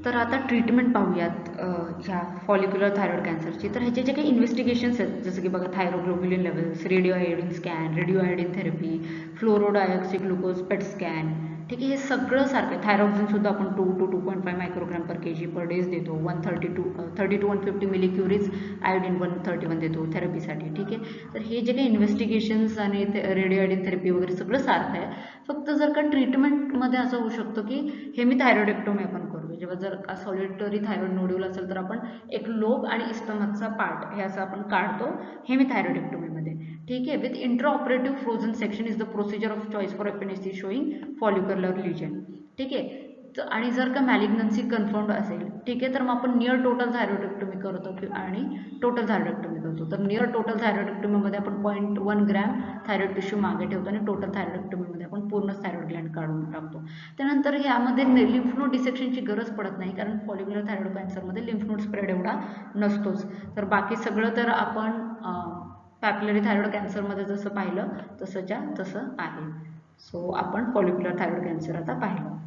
तर आता ट्रीटमेंट पाहूयात ह्या फॉलिक्युलर थायरॉइड कॅन्सरची. तर ह्याचे जे काही इन्व्हेस्टिगेशन्स आहेत, जसं की बघा thyroglobulin levels, radio iodine scan, radio iodine therapy, fluorodeoxy glucose PET scan, ठीक आहे. हे सगळं सारखं आहे. थायरॉक्सिनसुद्धा आपण 2 to 2.5 microgram per K G per days देतो. 130 to 150 मिलीक्युरीज आयोडीन 131 देतो थेरपीसाठी, ठीक आहे. तर हे जे काही इन्व्हेस्टिगेशन्स आणि रेडिओ आयोडीन थेरपी वगैरे सगळं सारखं आहे. फक्त जर का ट्रीटमेंटमध्ये असं होऊ शकतं की हेमिथायरॉइडेक्टोमी आपण करू. जेव्हा जर का सॉलिटरी थायरॉइड नोड्यूल असेल तर आपण एक लोब आणि इस्टमसचा पार्ट हे असं आपण काढतो हेमिथायरॉइडेक्टोमीमध्ये, ठीक आहे. With intraoperative frozen section is the procedure of choice for FNAC showing follicular lesion, ठीक आहे. आणि जर का मॅलिग्नन्सी कन्फर्म्ड असेल, ठीक आहे, तर मग आपण नियर टोटल थायरॉइडेक्टोमी करतो आणि टोटल थायरॉइडेक्टोमी करतो. तर नियर टोटल थायरॉइडेक्टोमीमध्ये आपण 0.1 ग्रॅम थायरॉइड टिश्यू मागे ठेवतो आणि टोटल थायरॉइडेक्टोमीमध्ये आपण पूर्ण थायरॉइड ग्लँड काढून टाकतो. त्यानंतर ह्यामध्ये लिम्फ नोड डिसेक्शनची गरज पडत नाही, कारण फॉलिक्युलर थायरॉइड कॅन्सरमध्ये लिम्फ नोड स्प्रेड एवढा नसतोच. तर बाकी सगळं तर आपण पॅपिलरी थायरॉइड कॅन्सरमध्ये जसं पाहिलं तसंच्या तसं आहे. सो आपण फॉलिक्युलर थायरॉइड कॅन्सर आता पाहिलं.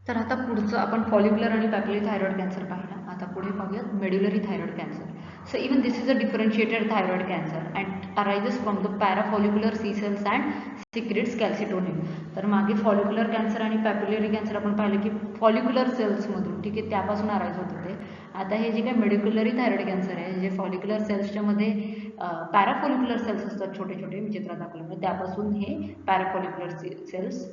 तर आता पुढचं आपण फॉलिक्युलर आणि पॅपिलरी थायरॉइड कॅन्सर पाहिला. आता पुढे पाहूयात medullary thyroid cancer. So even this is a differentiated thyroid cancer and arises from the parafollicular C cells and secretes calcitonin. तर मागे फॉलिक्युलर कॅन्सर आणि पॅपिलरी कॅन्सर आपण पाहिलं की फॉलिक्युलर सेल्समधून, ठीक आहे, त्यापासून अराईज होत होते. आता हे जे काही मेड्युलरी थायरॉइड कॅन्सर आहे, जे फॉलिक्युलर सेल्सच्या मध्ये पॅराफॉलिक्युलर सेल्स असतात छोटे छोटे, मी चित्रात दाखवल्यामुळे त्यापासून हे पॅराफॉलिक्युलर सेल्स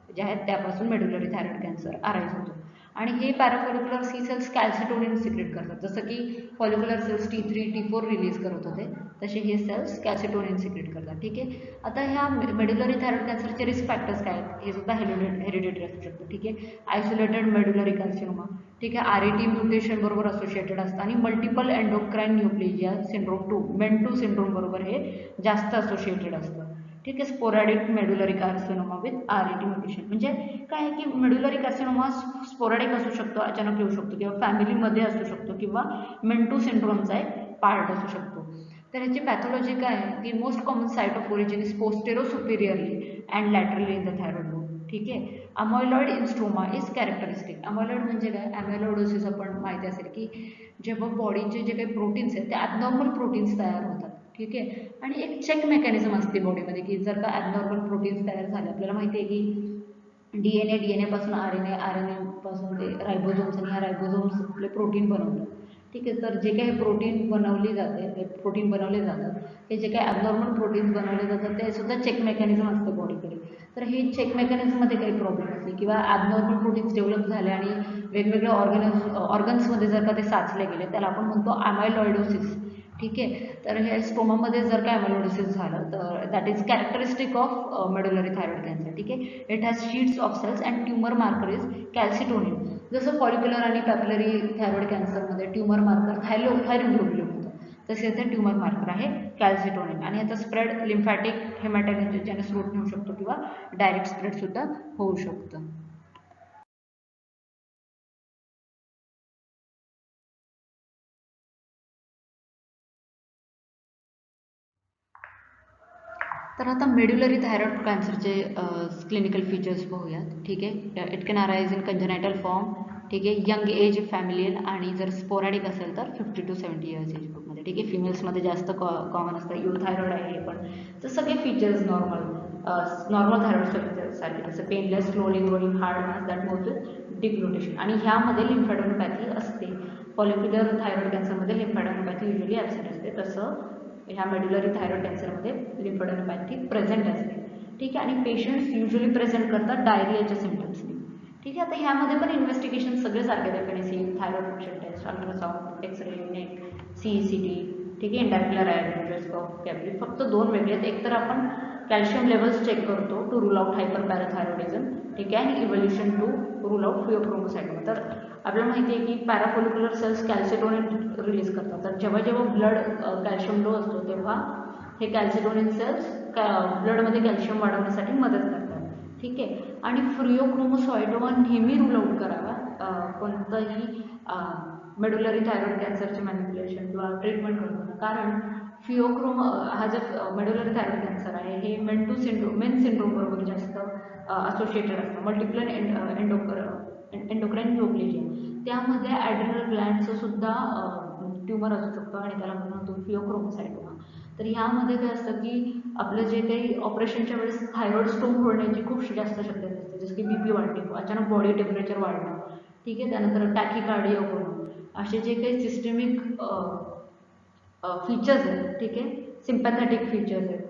जे आहेत त्यापासून मेड्युलरी थायरॉइड कॅन्सर अराईज होतो. आणि हे पॅराफॉलिक्युलर सी सेल्स कॅल्सिटोनिन सिक्रेट करतात. जसं की follicular cells T3 T4 release करत होते, तसे हे सेल्स कॅल्सिटोनिन सिक्रेट करतात, ठीक आहे. आता ह्या मेड्युलरी थायरॉइड कॅन्सरचे रिस्क फॅक्टर्स काय आहेत, हे सुद्धा हेरिडिटरी असू शकतं, ठीक आहे. आयसोलेटेड मेड्युलरी कार्सिनोमा, ठीक आहे, RET म्युटेशन बरोबर असोसिएटेड असतं आणि multiple endocrine neoplasia syndrome 2 MEN2 syndrome बरोबर हे जास्त असोसिएटेड असतं, ठीक आहे. Sporadic medullary carcinoma with RET mutation. म्हणजे काय आहे की मेड्युलरी कार्सिनोमा स्पोरॅडिक असू शकतो, अचानक येऊ शकतो, किंवा फॅमिलीमध्ये असू शकतो, किंवा MEN2 सिंड्रोमचा एक पार्ट असू शकतो. तर ह्याची पॅथॉलॉजी काय आहे की most common site of origin is postero superiorly and laterally in the thyroid lobe, ठीक आहे. Amyloid in stroma is characteristic. Amyloid म्हणजे काय, अमॉइलॉइडोसिस आपण माहिती असेल की जेव्हा बॉडीचे जे काही प्रोटीन्स आहेत ते ॲबनॉर्मल प्रोटीन्स तयार होतात, ठीक आहे. आणि एक चेक मेकॅनिझम असते बॉडीमध्ये की जर का ॲबनॉर्मल प्रोटीन्स तयार झाले, आपल्याला माहिती आहे की DNA पासून RNA पासून ते रायबोझोम्स, आणि ह्या रायबोझोम्स आपले प्रोटीन बनवतात, ठीक आहे. तर जे काही प्रोटीन बनवले जातात, हे जे काही ॲबनॉर्मल प्रोटीन्स बनवले जातात ते सुद्धा चेक मेकॅनिझम असतं बॉडीकडे. तर हे चेक मेकॅनिझममध्ये काही प्रॉब्लेम असले किंवा ॲबनॉर्मल प्रोटीन्स डेव्हलप झाले आणि वेगवेगळ्या ऑर्गन्समध्ये जर का ते साचले गेले, त्याला आपण म्हणतो अमायलॉइडोसिस, ठीक आहे. तर हे स्टोमामध्ये जर का अमायलॉइडोसिस झालं तर that is characteristic of medullary thyroid cancer, ठीक आहे. It has sheets of cells and tumour marker is calcitonin. जसं फॉलिक्युलर आणि पॅपिलरी थायरॉइड कॅन्सरमध्ये ट्यूमर मार्कर थायरोग्लोब्युलिन होतं, तसे इथे ट्यूमर मार्कर आहे कॅल्सिटोनिन. आणि याचा स्प्रेड लिम्फॅटिक हेमॅटोजेनस रूट होऊ शकतो किंवा डायरेक्ट स्प्रेड सुद्धा होऊ शकतं. तर आता मेड्युलरी थायरॉइड कॅन्सरचे क्लिनिकल फीचर्स पाहूयात, ठीक आहे. It can arise in congenital form, ठीक आहे, यंग एज फॅमिलियल, आणि जर स्पोरॅडिक असेल तर 50 to 70 इयर्स एज ग्रुपमध्ये, ठीक आहे. फिमेल्समध्ये जास्त कॉमन असतं. युथायरॉइड आहे हे पण, तर सगळे फीचर्स नॉर्मल थायरॉइड सारखे, जसं painless slowly growing hard mass that moves with deglutition. आणि ह्यामध्ये लिम्फॅडोनोपॅथी असते. फॉलिक्युलर थायरॉइड कॅन्सरमध्ये लिम्फॅडोनोपॅथी युजली ॲब्सेंट असते, तसं ह्या मेड्युलरी थायरॉइड कॅन्सरमध्ये लिम्फोडेनोपॅथी प्रेझेंट असते, ठीक आहे. आणि पेशंट्स युजली प्रेझेंट करतात डायरियाच्या सिम्टम्सनी, ठीक आहे. आता ह्यामध्ये पण इन्व्हेस्टिगेशन सगळे सारखे, FNAC thyroid function test, ultrasound, X-ray, neck, CECT, ठीक आहे, इंडॅक्युलर आयोडोस्कोप, कॅपरी. फक्त दोन वेगळे आहेत. एक तर आपण कॅल्शियम लेवल्स चेक करतो टू रूल आउट हायपर पॅराथायरॉइडिझम, ठीक आहे, आणि इव्होल्युशन टू रूल आउट फिओक्रोमोसायटोमा. तर आपल्याला माहिती आहे की पॅराफॉलिक्युलर सेल्स कॅल्सिटोनिन रिलीज करतात. तर जेव्हा जेव्हा ब्लड कॅल्शियम लो असतो तेव्हा हे कॅल्सिटोनिन सेल्स ब्लडमध्ये कॅल्शियम वाढवण्यासाठी मदत करतात, ठीक आहे. आणि फिओक्रोमोसायटोमा नेहमी रूल आउट करावा कोणतंही मेड्युलरी थायरॉइड कॅन्सरचे मॅनिप्युलेशन किंवा ट्रीटमेंट करताना, कारण फिओक्रोम हा जो मेडुलरी थायरॉइड कॅन्सर आहे हे मेन सिंड्रोम बरोबर जास्त असोसिएटेड असतं. मल्टिप्लर एंडोक्राइन न्यूप्लेजिया त्यामध्ये ॲड्रिनल ग्लँडचं सुद्धा ट्युमर असू शकतो आणि त्याला आपण म्हणतो फिओक्रोमोसायटोमा. तर ह्यामध्ये काय असतं की आपलं जे काही ऑपरेशनच्या वेळेस थायरॉइड स्टोन होण्याची खूप जास्त शक्यता असते. जसं की BP वाढणे, अचानक बॉडी टेम्परेचर वाढणं, ठीक आहे, त्यानंतर टॅकिकार्डिया होणं, असे जे काही सिस्टमिक फीचर्स आहेत, ठीक आहे, सिम्पॅथॅटिक फीचर्स आहेत,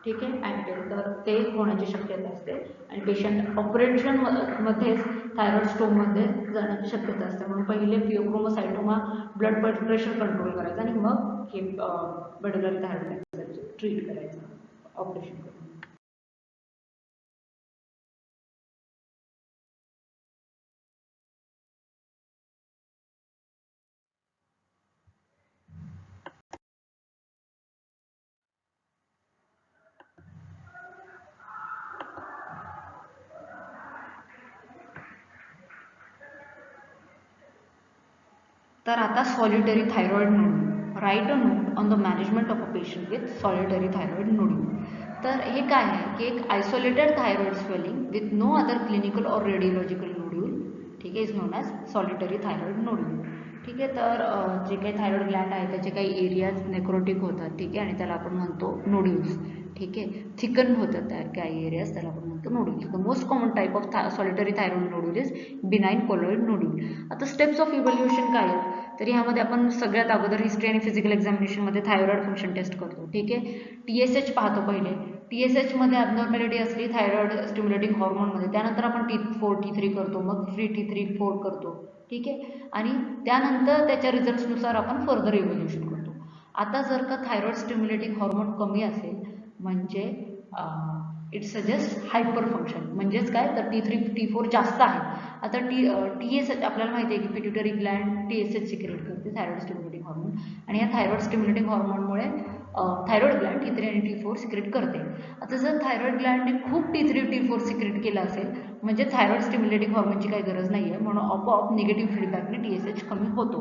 ठीक आहे, ॲक्टिव्ह, तर ते होण्याची शक्यता असते आणि पेशंट ऑपरेशनमध्येच थायरॉइड स्टोनमध्ये जाण्याची शक्यता असते. म्हणून पहिले फिओक्रोमोसायटोमा ब्लड प्रेशर कंट्रोल करायचं आणि मग हे मेडुलरी थायरॉइड कॅन्सर ट्रीट करायचं ऑपरेशन करून. तर आता solitary thyroid nodule. Write a note on the management of a patient with solitary thyroid nodule. तर हे काय आहे की एक isolated thyroid swelling with no other clinical और रेडिओलॉजिकल नोड्यूल, ठीक आहे, is known as solitary thyroid nodule. ठीक आहे, तर जे काही थायरॉइड ग्लँड आहे त्याचे काही एरियाज नेक्रोटिक होतात, ठीक आहे, आणि त्याला आपण म्हणतो नोड्यूल्स. ठीक आहे, थिकन होतात त्या काही एरियाज, त्याला आपण म्हणतो nodules. The most common type of solitary thyroid nodule is benign colloid nodule. आता स्टेप्स ऑफ इव्हॅल्युएशन काय आहेत, तर ह्यामध्ये आपण सगळ्यात अगोदर हिस्ट्री आणि फिजिकल एक्झामिनेशनमध्ये थायरॉइड फंक्शन टेस्ट करतो. ठीक आहे, TSH पाहतो पहिले. TSH मध्ये ॲबनॉर्मॅलिटी असली थायरॉइड स्टिम्युलेटिंग हॉर्मोनमध्ये, त्यानंतर आपण T4 T3 करतो, मग फ्री T3 4 करतो. ठीक आहे, आणि त्यानंतर त्याच्या रिझल्ट्सनुसार आपण फर्दर इव्हॅल्युएशन करतो. आता जर का थायरॉइड स्टिम्युलेटिंग हॉर्मोन कमी असेल म्हणजे इट सजेस्ट हायपर फंक्शन, म्हणजेच काय, तर T3 T4 जास्त आहे. आता TSH आपल्याला माहिती आहे की पिट्युटरी ग्लँड TSH सिक्रेट करते, थायरॉइड स्टिम्युलेटिंग हॉर्मोन, आणि या थायरॉइड स्टिम्युलेटिंग हॉर्मोनमुळे थायरॉइड ग्लँड T3 आणि T4 सिक्रेट करते. आता जर थायरॉइड ग्लँडने खूप T3 T4 सिक्रेट केला असेल म्हणजे थायरॉइड स्टिम्युलेटिंग हॉर्मोनची काही गरज नाही आहे, म्हणून आपोआप निगेटिव्ह फीडबॅकने TSH कमी होतो.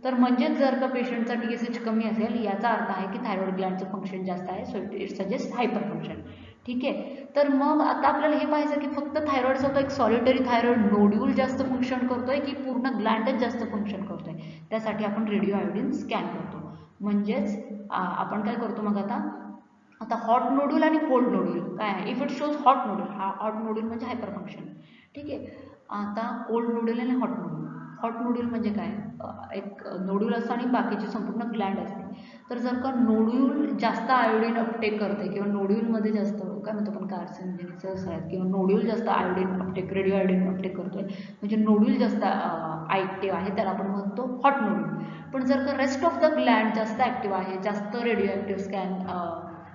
तर म्हणजेच जर का पेशंटचा TSH कमी असेल याचा अर्थ आहे की थायरॉइड ग्लँडचं फंक्शन जास्त आहे, so it suggest hyper function. ठीक आहे, तर मग आता आपल्याला हे पाहायचं की फक्त थायरॉइडचा होता एक सॉलिटरी थायरॉइड नोड्यूल जास्त फंक्शन करतोय की पूर्ण ग्लँडच जास्त फंक्शन करतोय. त्यासाठी आपण रेडिओ आयोडीन स्कॅन करतो. म्हणजेच आपण काय करतो मग आता हॉट नोड्यूल आणि कोल्ड नोड्यूल काय आहे. If it shows hot nodule, हा हॉट नोड्यूल म्हणजे हायपर फंक्शन. ठीक आहे, आता कोल्ड नोड्यूल आणि हॉट नोड्यूल. हॉट नोड्यूल म्हणजे काय, एक नोड्यूल असतं आणि बाकीची संपूर्ण ग्लँड असते. तर जर का नोड्यूल जास्त आयोडीन अपटेक करते किंवा नोड्यूलमध्ये जास्त काय म्हणतो आपण कार्सिनोजेनिक्स आहेत किंवा नोड्यूल जास्त iodine Uptake, radio iodine Uptake करतोय म्हणजे नोड्यूल जास्त ॲक्टिव्ह आहे, त्याला आपण म्हणतो हॉट नोड्यूल. पण जर का रेस्ट ऑफ द ग्लँड जास्त ॲक्टिव्ह आहे, जास्त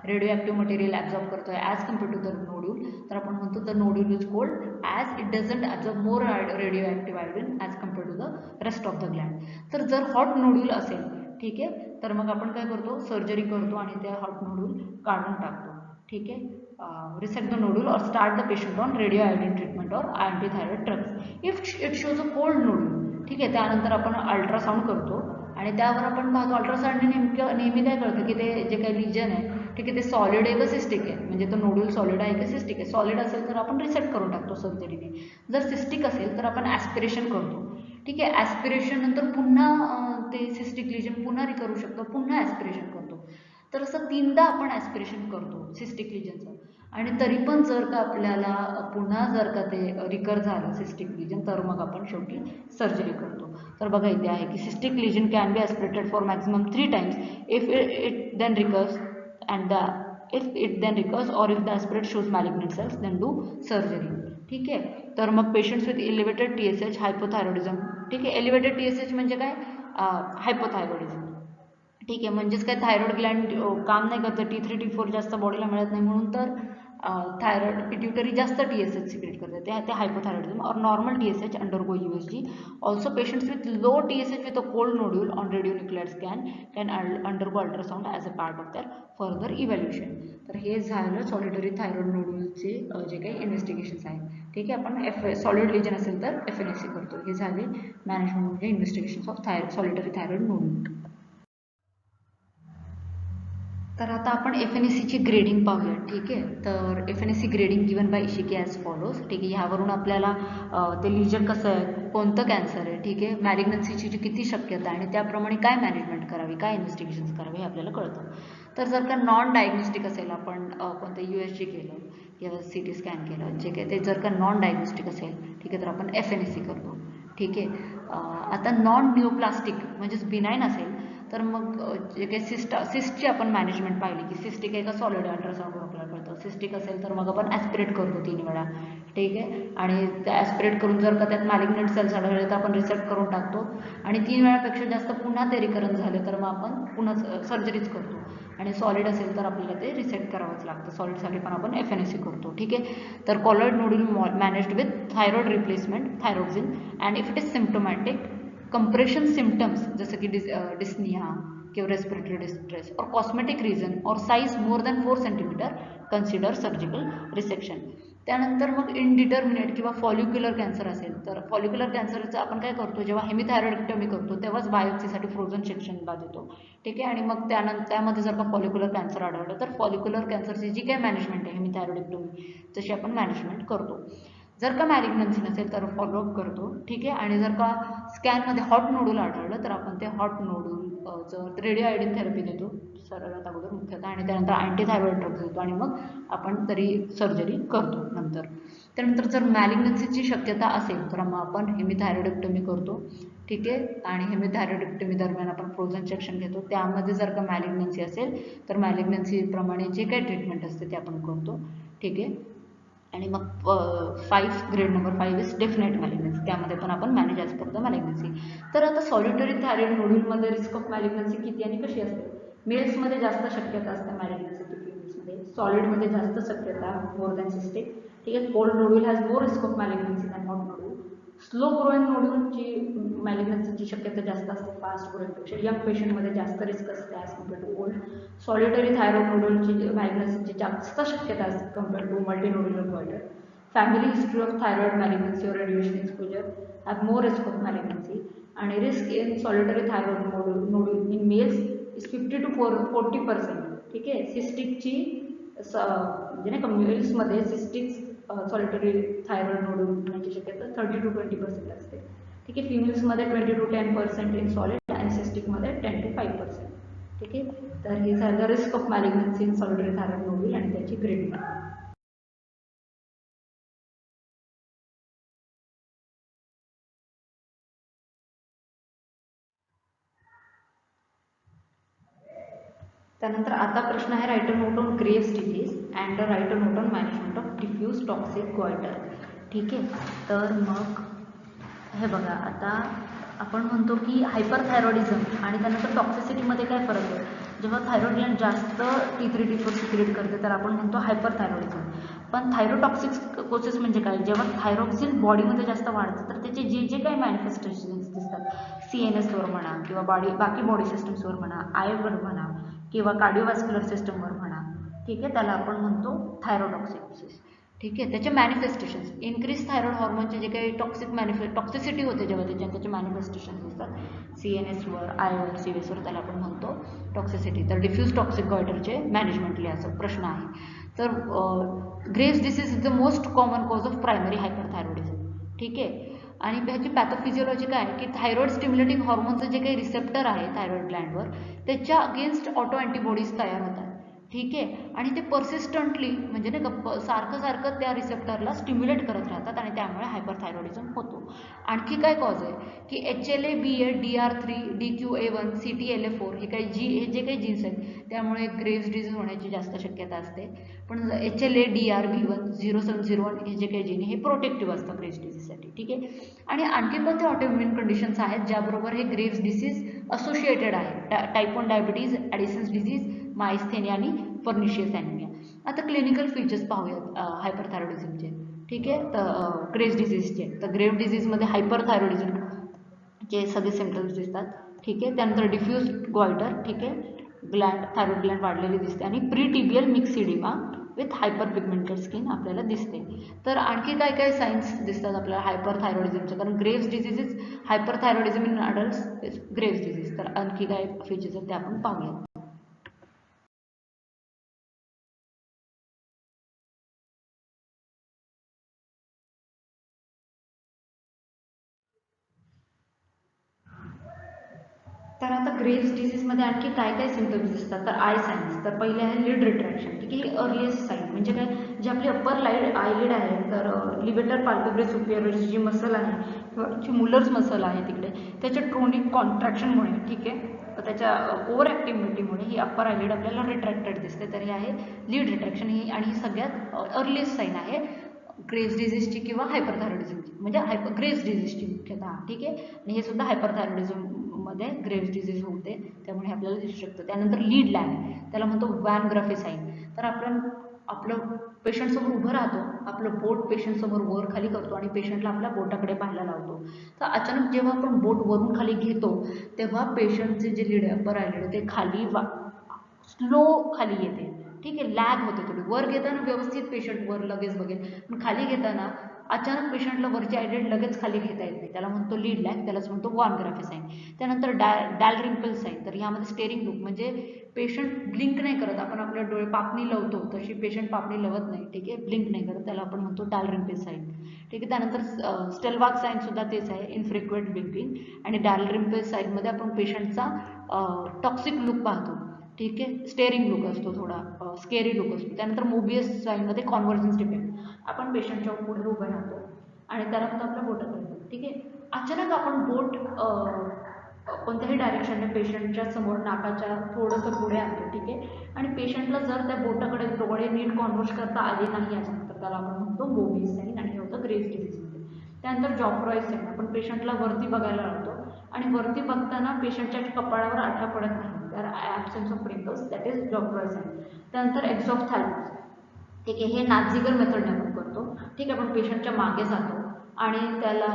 रेडिओ ॲक्टिव्ह मटेरियल ॲब्झॉर्ब करतोय as compare to the nodule, तर आपण म्हणतो the nodule is cold as it doesn't absorb more radio active iodine as compare to the rest of the gland. तर जर hot nodule असेल, ठीक आहे, तर मग आपण काय करतो, सर्जरी करतो आणि त्या हॉट नोड्यूल काढून टाकतो. ठीक आहे, resect the nodule or start the patient on radio iodine treatment or antithyroid drugs. If it shows a cold nodule, ठीक आहे, त्यानंतर आपण अल्ट्रासाऊंड करतो आणि त्यावर आपण पाहतो अल्ट्रासाऊंडने नेहमी काय कळतं की ते जे काही लिजन आहे, ठीक आहे, ते सॉलिड आहे का सिस्टिक आहे, म्हणजे तो नोड्यूल सॉलिड आहे का सिस्टिक आहे. सॉलिड असेल तर आपण रिसेक्ट करून टाकतो सर्जरीने. जर सिस्टिक असेल तर आपण ॲस्पिरेशन करतो. ठीक आहे, ॲस्पिरेशन नंतर पुन्हा ते सिस्टिक लिजन पुन्हा करू शकतो, पुन्हा ॲस्पिरेशन करतो. तर असं 3दा आपण ॲस्पिरेशन करतो सिस्टिक लिजनचं, आणि तरी पण जर का आपल्याला पुन्हा जर का ते रिकर झालं सिस्टिक लिजन तर मग आपण शेवटी सर्जरी करतो. तर बघा इथे आहे की cystic lesion can be aspirated for maximum 3 times if it then recurs and if it then recurs or if the aspirate shows malignant cells then do surgery. ठीक आहे, तर मग patients with elevated TSH hypothyroidism. ठीक आहे, elevated TSH म्हणजे काय, hypothyroidism. ठीक आहे, म्हणजेच काय थायरॉइड ग्लँड काम नाही करतं, T3 T4 जास्त बॉडीला मिळत नाही म्हणून तर थायरॉइड पिट्युटरी जास्त TSH सिक्रेट करते, ते हायपोथायरॉइडिझम. और normal TSH undergo USG. Also patients with low TSH with a cold nodule on radionuclear scan can undergo ultrasound as a part of their further evaluation. तर हे झालं solitary thyroid नोड्यूलचे जे काही investigations आहेत. ठीक आहे, आपण सॉलिड लिजन असेल तर FNAC करतो. हे झाले मॅनेजमेंट म्हणजे investigations of solitary thyroid nodule. तर आता आपण FNAC ची ग्रेडिंग पाहूया. ठीक आहे, तर FNAC ग्रेडिंग गिवन बाय इशिकी ॲज फॉलोज. ठीक आहे, ह्यावरून आपल्याला ते लिजन कसं आहे, कोणतं कॅन्सर आहे, ठीक आहे, मॅलिग्नन्सीची जी किती शक्यता आहे आणि त्याप्रमाणे काय मॅनेजमेंट करावी, काय इन्व्हेस्टिगेशन्स करावे हे आपल्याला कळतं. तर जर का नॉन डायग्नोस्टिक असेल, आपण कोणतं USG केलं किंवा CT स्कॅन केलं, जे काही ते जर का नॉन डायग्नोस्टिक असेल, ठीक आहे, तर आपण FNAC करतो. ठीक आहे, आता नॉन न्यूप्लास्टिक म्हणजेच बिनाईन असेल तर मग जे काही सिस्टची आपण मॅनेजमेंट पाहिली की सिस्टिक आहे का सॉलिड अल्ट्रासाऊंडवर आपल्याला कळतं. सिस्टिक असेल तर मग आपण ॲस्पिरेट करतो 3 वेळा. ठीक आहे, आणि त्या ॲस्पिरेट करून जर का त्यात मॅलिग्नंट सेल्स आढळले तर आपण रिसेक्ट करून टाकतो आणि 3 वेळापेक्षा जास्त पुन्हा ते रिकरन्स झाले तर मग आपण पुन्हा सर्जरीच करतो. आणि सॉलिड असेल तर आपल्याला ते रिसेट करावंच लागतं. सॉलिडसाठी पण आपण FNAC करतो. ठीक आहे, तर colloid nodule managed with thyroid replacement thyroxine and if it is symptomatic compression symptoms जसं की डिस्निया किंवा रेस्पिरेटरी डिस्ट्रेस और कॉस्मेटिक रिझन और size more than 4 centimetre consider surgical resection. त्यानंतर मग इनडिटर्मिनेट किंवा फॉलिक्युलर कॅन्सर असेल तर फॉलिक्युलर कॅन्सरचं आपण काय करतो, जेव्हा हेमिथायरॉइडेक्टमी करतो तेव्हाच बायोप्सीसाठी फ्रोझन सेक्शनला देतो. ठीक आहे, आणि मग त्यामध्ये जर का फॉलिक्युलर कॅन्सर आढळलं तर फॉलिक्युलर कॅन्सरची जी काही मॅनेजमेंट आहे हेमिथायरॉइडेक्टमी तशी आपण मॅनेजमेंट करतो. जर का मॅलिग्नन्सी नसेल तर फॉलोअप करतो. ठीक आहे, आणि जर का स्कॅनमध्ये हॉट नोडूल आढळलं तर आपण ते हॉट नोडूलचं रेडिओआयडिन थेरपी देतो सर्वात अगोदर मुख्यतः, आणि त्यानंतर अँटीथायरॉइड ड्रग्स देतो आणि मग आपण तरी सर्जरी करतो नंतर. त्यानंतर जर मॅलिग्नन्सीची शक्यता असेल तर मग आपण हेमिथायरॉइडेक्टमी करतो. ठीक आहे, आणि हेमिथायरॉइडेक्टमी दरम्यान आपण फ्रोझन सेक्शन घेतो. त्यामध्ये जर का मॅलिग्नन्सी असेल तर मॅलिग्नन्सीप्रमाणे जे काही ट्रीटमेंट असते ते आपण करतो. ठीक आहे, आणि मग 5 ग्रेड नंबर 5 इज डेफिनेट मॅलिग्नन्सी, त्यामध्ये पण आपण मॅनेज ॲज पर द मॅलिग्नन्सी. तर आता सॉलिटरी थायरॉइड नोड्यूलमध्ये रिस्क ऑफ मॅलिग्नन्सी किती आणि कशी असते. मेल्समध्ये जास्त शक्यता असते मॅलिग्नन्सीची, फिमेल्समध्ये सॉलिडमध्ये जास्त शक्यता मोर दॅन सिस्टिक. ठीक आहे, cold nodule has more risk of malignancy than hot nodule. Slow growing नोड्यूलची मॅलिग्नन्सीची शक्यता जास्त असते फास्ट ग्रोईंगपेक्षा. यंग पेशंटमध्ये जास्त रिस्क असते as compare to old. Solitary thyroid नोड्यूलची मॅलिग्नन्सीची जास्त शक्यता असते compare to multinodular goitre. Family history of thyroid malignancy और radiation exposure have more risk of malignancy. आणि risk in solitary thyroid nodule in males is 50 to 40%. ठीक आहे, सिस्टिकची म्हणजे नाही का मेल्समध्ये सिस्टिक सॉलिटरी थायरॉइड नोडूल होण्याची शक्यता 30 to 20% असते. ठीक आहे, फिमेल्समध्ये 20 to 10% इन सॉलिड आणि सिस्टिकमध्ये 10 to 5%. ठीक आहे, तर हे झालं risk of malignancy in solitary thyroid nodule आणि त्याची ग्रेडिंग. त्यानंतर आता प्रश्न आहे write a note on Graves disease and write a note on management of diffuse toxic goitre. ठीक आहे, तर मग हे बघा, आता आपण म्हणतो की हायपरथायरॉइडिझम आणि त्यानंतर टॉक्सिसिटीमध्ये काय फरक आहे. जेव्हा थायरॉइड ग्लँड जास्त T3 T4 सिक्रेट करते तर आपण म्हणतो हायपरथायरॉइडिझम. पण थायरोटॉक्सिकोसिस म्हणजे काय, जेव्हा थायरॉक्सिन बॉडीमध्ये जास्त वाढतं तर त्याचे जे जे काही मॅनिफेस्टेशन्स दिसतात CNSवर म्हणा किंवा बाकी बॉडी सिस्टम्सवर म्हणा, आयवर म्हणा किंवा कार्डिओव्हॅस्क्युलर सिस्टमवर म्हणा, ठीक आहे, त्याला आपण म्हणतो थायरोटॉक्सिकोसिस. ठीक आहे, त्याचे मॅनिफेस्टेशन्स इन्क्रीज थायरॉइड हॉर्मोनचे जे काही टॉक्सिसिटी होते जेव्हा त्याचे मॅनिफेस्टेशन्स दिसतात CNSवर, आयवर, CVSवर, त्याला आपण म्हणतो टॉक्सिसिटी. तर डिफ्यूज टॉक्सिक गॉयटरचे मॅनेजमेंट लिहायचा प्रश्न आहे. तर Graves disease is the most common cause of primary hyperthyroidism. ठीक आहे, आणि ह्याची पॅथोफिजिओलॉजी काय आहे की थायरॉइड स्टिम्युलेटिंग हॉर्मोनचं जे काही रिसेप्टर आहे थायरॉइड ग्लँडवर त्याच्या अगेन्स्ट ऑटो अँटीबॉडीज तयार होतात. ठीक आहे, आणि ते परसिस्टंटली म्हणजे नाही का सारखं सारखं त्या रिसेप्टरला स्टिम्युलेट करत राहतात आणि त्यामुळे हायपरथायरॉइडिझम होतो. आणखी काय कॉज आहे की HLA, BA, DR3, DQA1, CTLA4 हे जे काही जीन्स आहेत त्यामुळे ग्रेव्स डिसीज होण्याची जास्त शक्यता असते. पण HLA, DR, B1, 0701 हे जे काही जीन हे प्रोटेक्टिव्ह असतं ग्रेव्स डिसीजसाठी. ठीक आहे, आणि आणखी कोणते ऑटोइम्युन कंडिशन्स आहेत ज्याबरोबर हे ग्रेव्स डिसीज असोसिएटेड आहे. Type 1 diabetes, Addison's disease, myasthenia आणि पर्निशियस ॲनिमिया. आता क्लिनिकल फीचर्स पाहूयात हायपरथायरॉइडिझमचे. ठीक आहे, तर ग्रेव्स डिसीजचे, तर ग्रेव्स डिसीजमध्ये हायपरथायरॉइडिझमचे सगळे सिम्पटम्स दिसतात. ठीक आहे, त्यानंतर डिफ्यूज गॉयटर, ठीक आहे, थायरॉइड ग्लँड वाढलेली दिसते आणि प्रीटिबियल मिक्सिडिमा विथ हायपरपिगमेंटेड स्किन आपल्याला दिसते. तर आणखी काय काय सायन्स दिसतात आपल्याला हायपरथायरॉइडिझमचे, कारण Graves disease is hyperthyroidism in adults is Graves disease. तर आणखी काय फीचर्स आहेत ते आपण पाहूया. तर आता ग्रेव्स डिसीजमध्ये आणखी काय काय सिम्पटम्स दिसतात, तर आय सायन्स. तर पहिले आहे लिड रिट्रॅक्शन, ठीक आहे. ही अर्लिएस्ट साईन म्हणजे काय, जे आपली अप्पर आयलिड आहे, तर लिबेटर पाल्पेब्रे सुपिरियरची जी मसल आहे किंवा जी मुलर्स मसल आहे तिकडे, त्याच्या ट्रोनिक कॉन्ट्रॅक्शनमुळे, ठीक आहे, त्याच्या ओव्हर ॲक्टिव्हिटीमुळे ही अप्पर आयलिड आपल्याला रिट्रॅक्टेड दिसते. तर हे आहे लीड रिट्रॅक्शन. ही आणि ही सगळ्यात अर्लिएस्ट साईन आहे ग्रेव्स डिझीजची किंवा हायपरथायरॉइडिझमची, म्हणजे ग्रेव्स डिझीजची मुख्यतः, ठीक आहे. आणि हे सुद्धा हायपरथायरॉइडिझममध्ये ग्रेव्स डिझीज होते, त्यामुळे आपल्याला दिसू शकतं. त्यानंतर लीड लॅग, त्याला म्हणतो वॅन ग्राफी साईन. तर आपण आपलं पेशंटसमोर उभं राहतो, आपलं बोट पेशंटसमोर वर खाली करतो आणि पेशंटला आपल्या बोटाकडे पाहायला लावतो. तर अचानक जेव्हा आपण बोट वरून खाली घेतो, तेव्हा पेशंटचे जे लीड अप्पर आयलिड ते खाली स्लो खाली येते, ठीक आहे. लॅग होते थोडी. वर घेताना व्यवस्थित पेशंट वर लगेच बघेल, पण खाली घेताना अचानक पेशंटला वरची आयलिड लगेच खाली घेता येत नाही, त्याला म्हणतो लीड लॅग, त्यालाच म्हणतो वॉन ग्राफी साईन. त्यानंतर डॅलरिंकल साईन. तर यामध्ये स्टेरिंग लुक, म्हणजे पेशंट ब्लिंक नाही करत, आपण आपले डोळे पापणी लावतो तशी पेशंट पापणी लावत नाही, ठीक आहे, ब्लिंक नाही करत, त्याला आपण म्हणतो डॅलरिंकल साईन, ठीक आहे. त्यानंतर स्टेलवाक साईन सुद्धा तेच आहे, इनफ्रिक्वेंट ब्लिंकिंग. आणि डॅलरिंकल साईनमध्ये आपण पेशंटचा टॉक्सिक लुक पाहतो, ठीक आहे. स्टेरिंग लुक असतो, थोडा स्केरी लुक असतो. त्यानंतर मोबियस साईनमध्ये कॉन्व्हर्जन्स डिफेक्ट, आपण पेशंटच्या पुढे उभे राहतो आणि त्याला फक्त आपल्या बोटाकडे, ठीक आहे. अचानक आपण बोट कोणत्याही डायरेक्शनने पेशंटच्या समोर नाकाच्या थोडंसं पुढे आणतो, ठीक आहे. आणि पेशंटला जर त्या बोटाकडे डोळे नीट कॉन्व्हर्ट करता आले नाही अचानक, तर त्याला आपण म्हणतो मोबियस साईन, आणि हे होतं ग्रेव्स डिसीजमध्ये. त्यानंतर जॉफ्रॉय साईन, आपण पेशंटला वरती बघायला लावतो आणि वरती बघताना पेशंटच्या कपाळावर आठा पडत नाही, तर absence of wrinkles, that is Joffroy sign. त्यानंतर एक्झॉफ्थॅल्मस, ठीक आहे. हे नाझिगर मेथडने आपण करतो, ठीक आहे. आपण पेशंटच्या मागे जातो आणि त्याला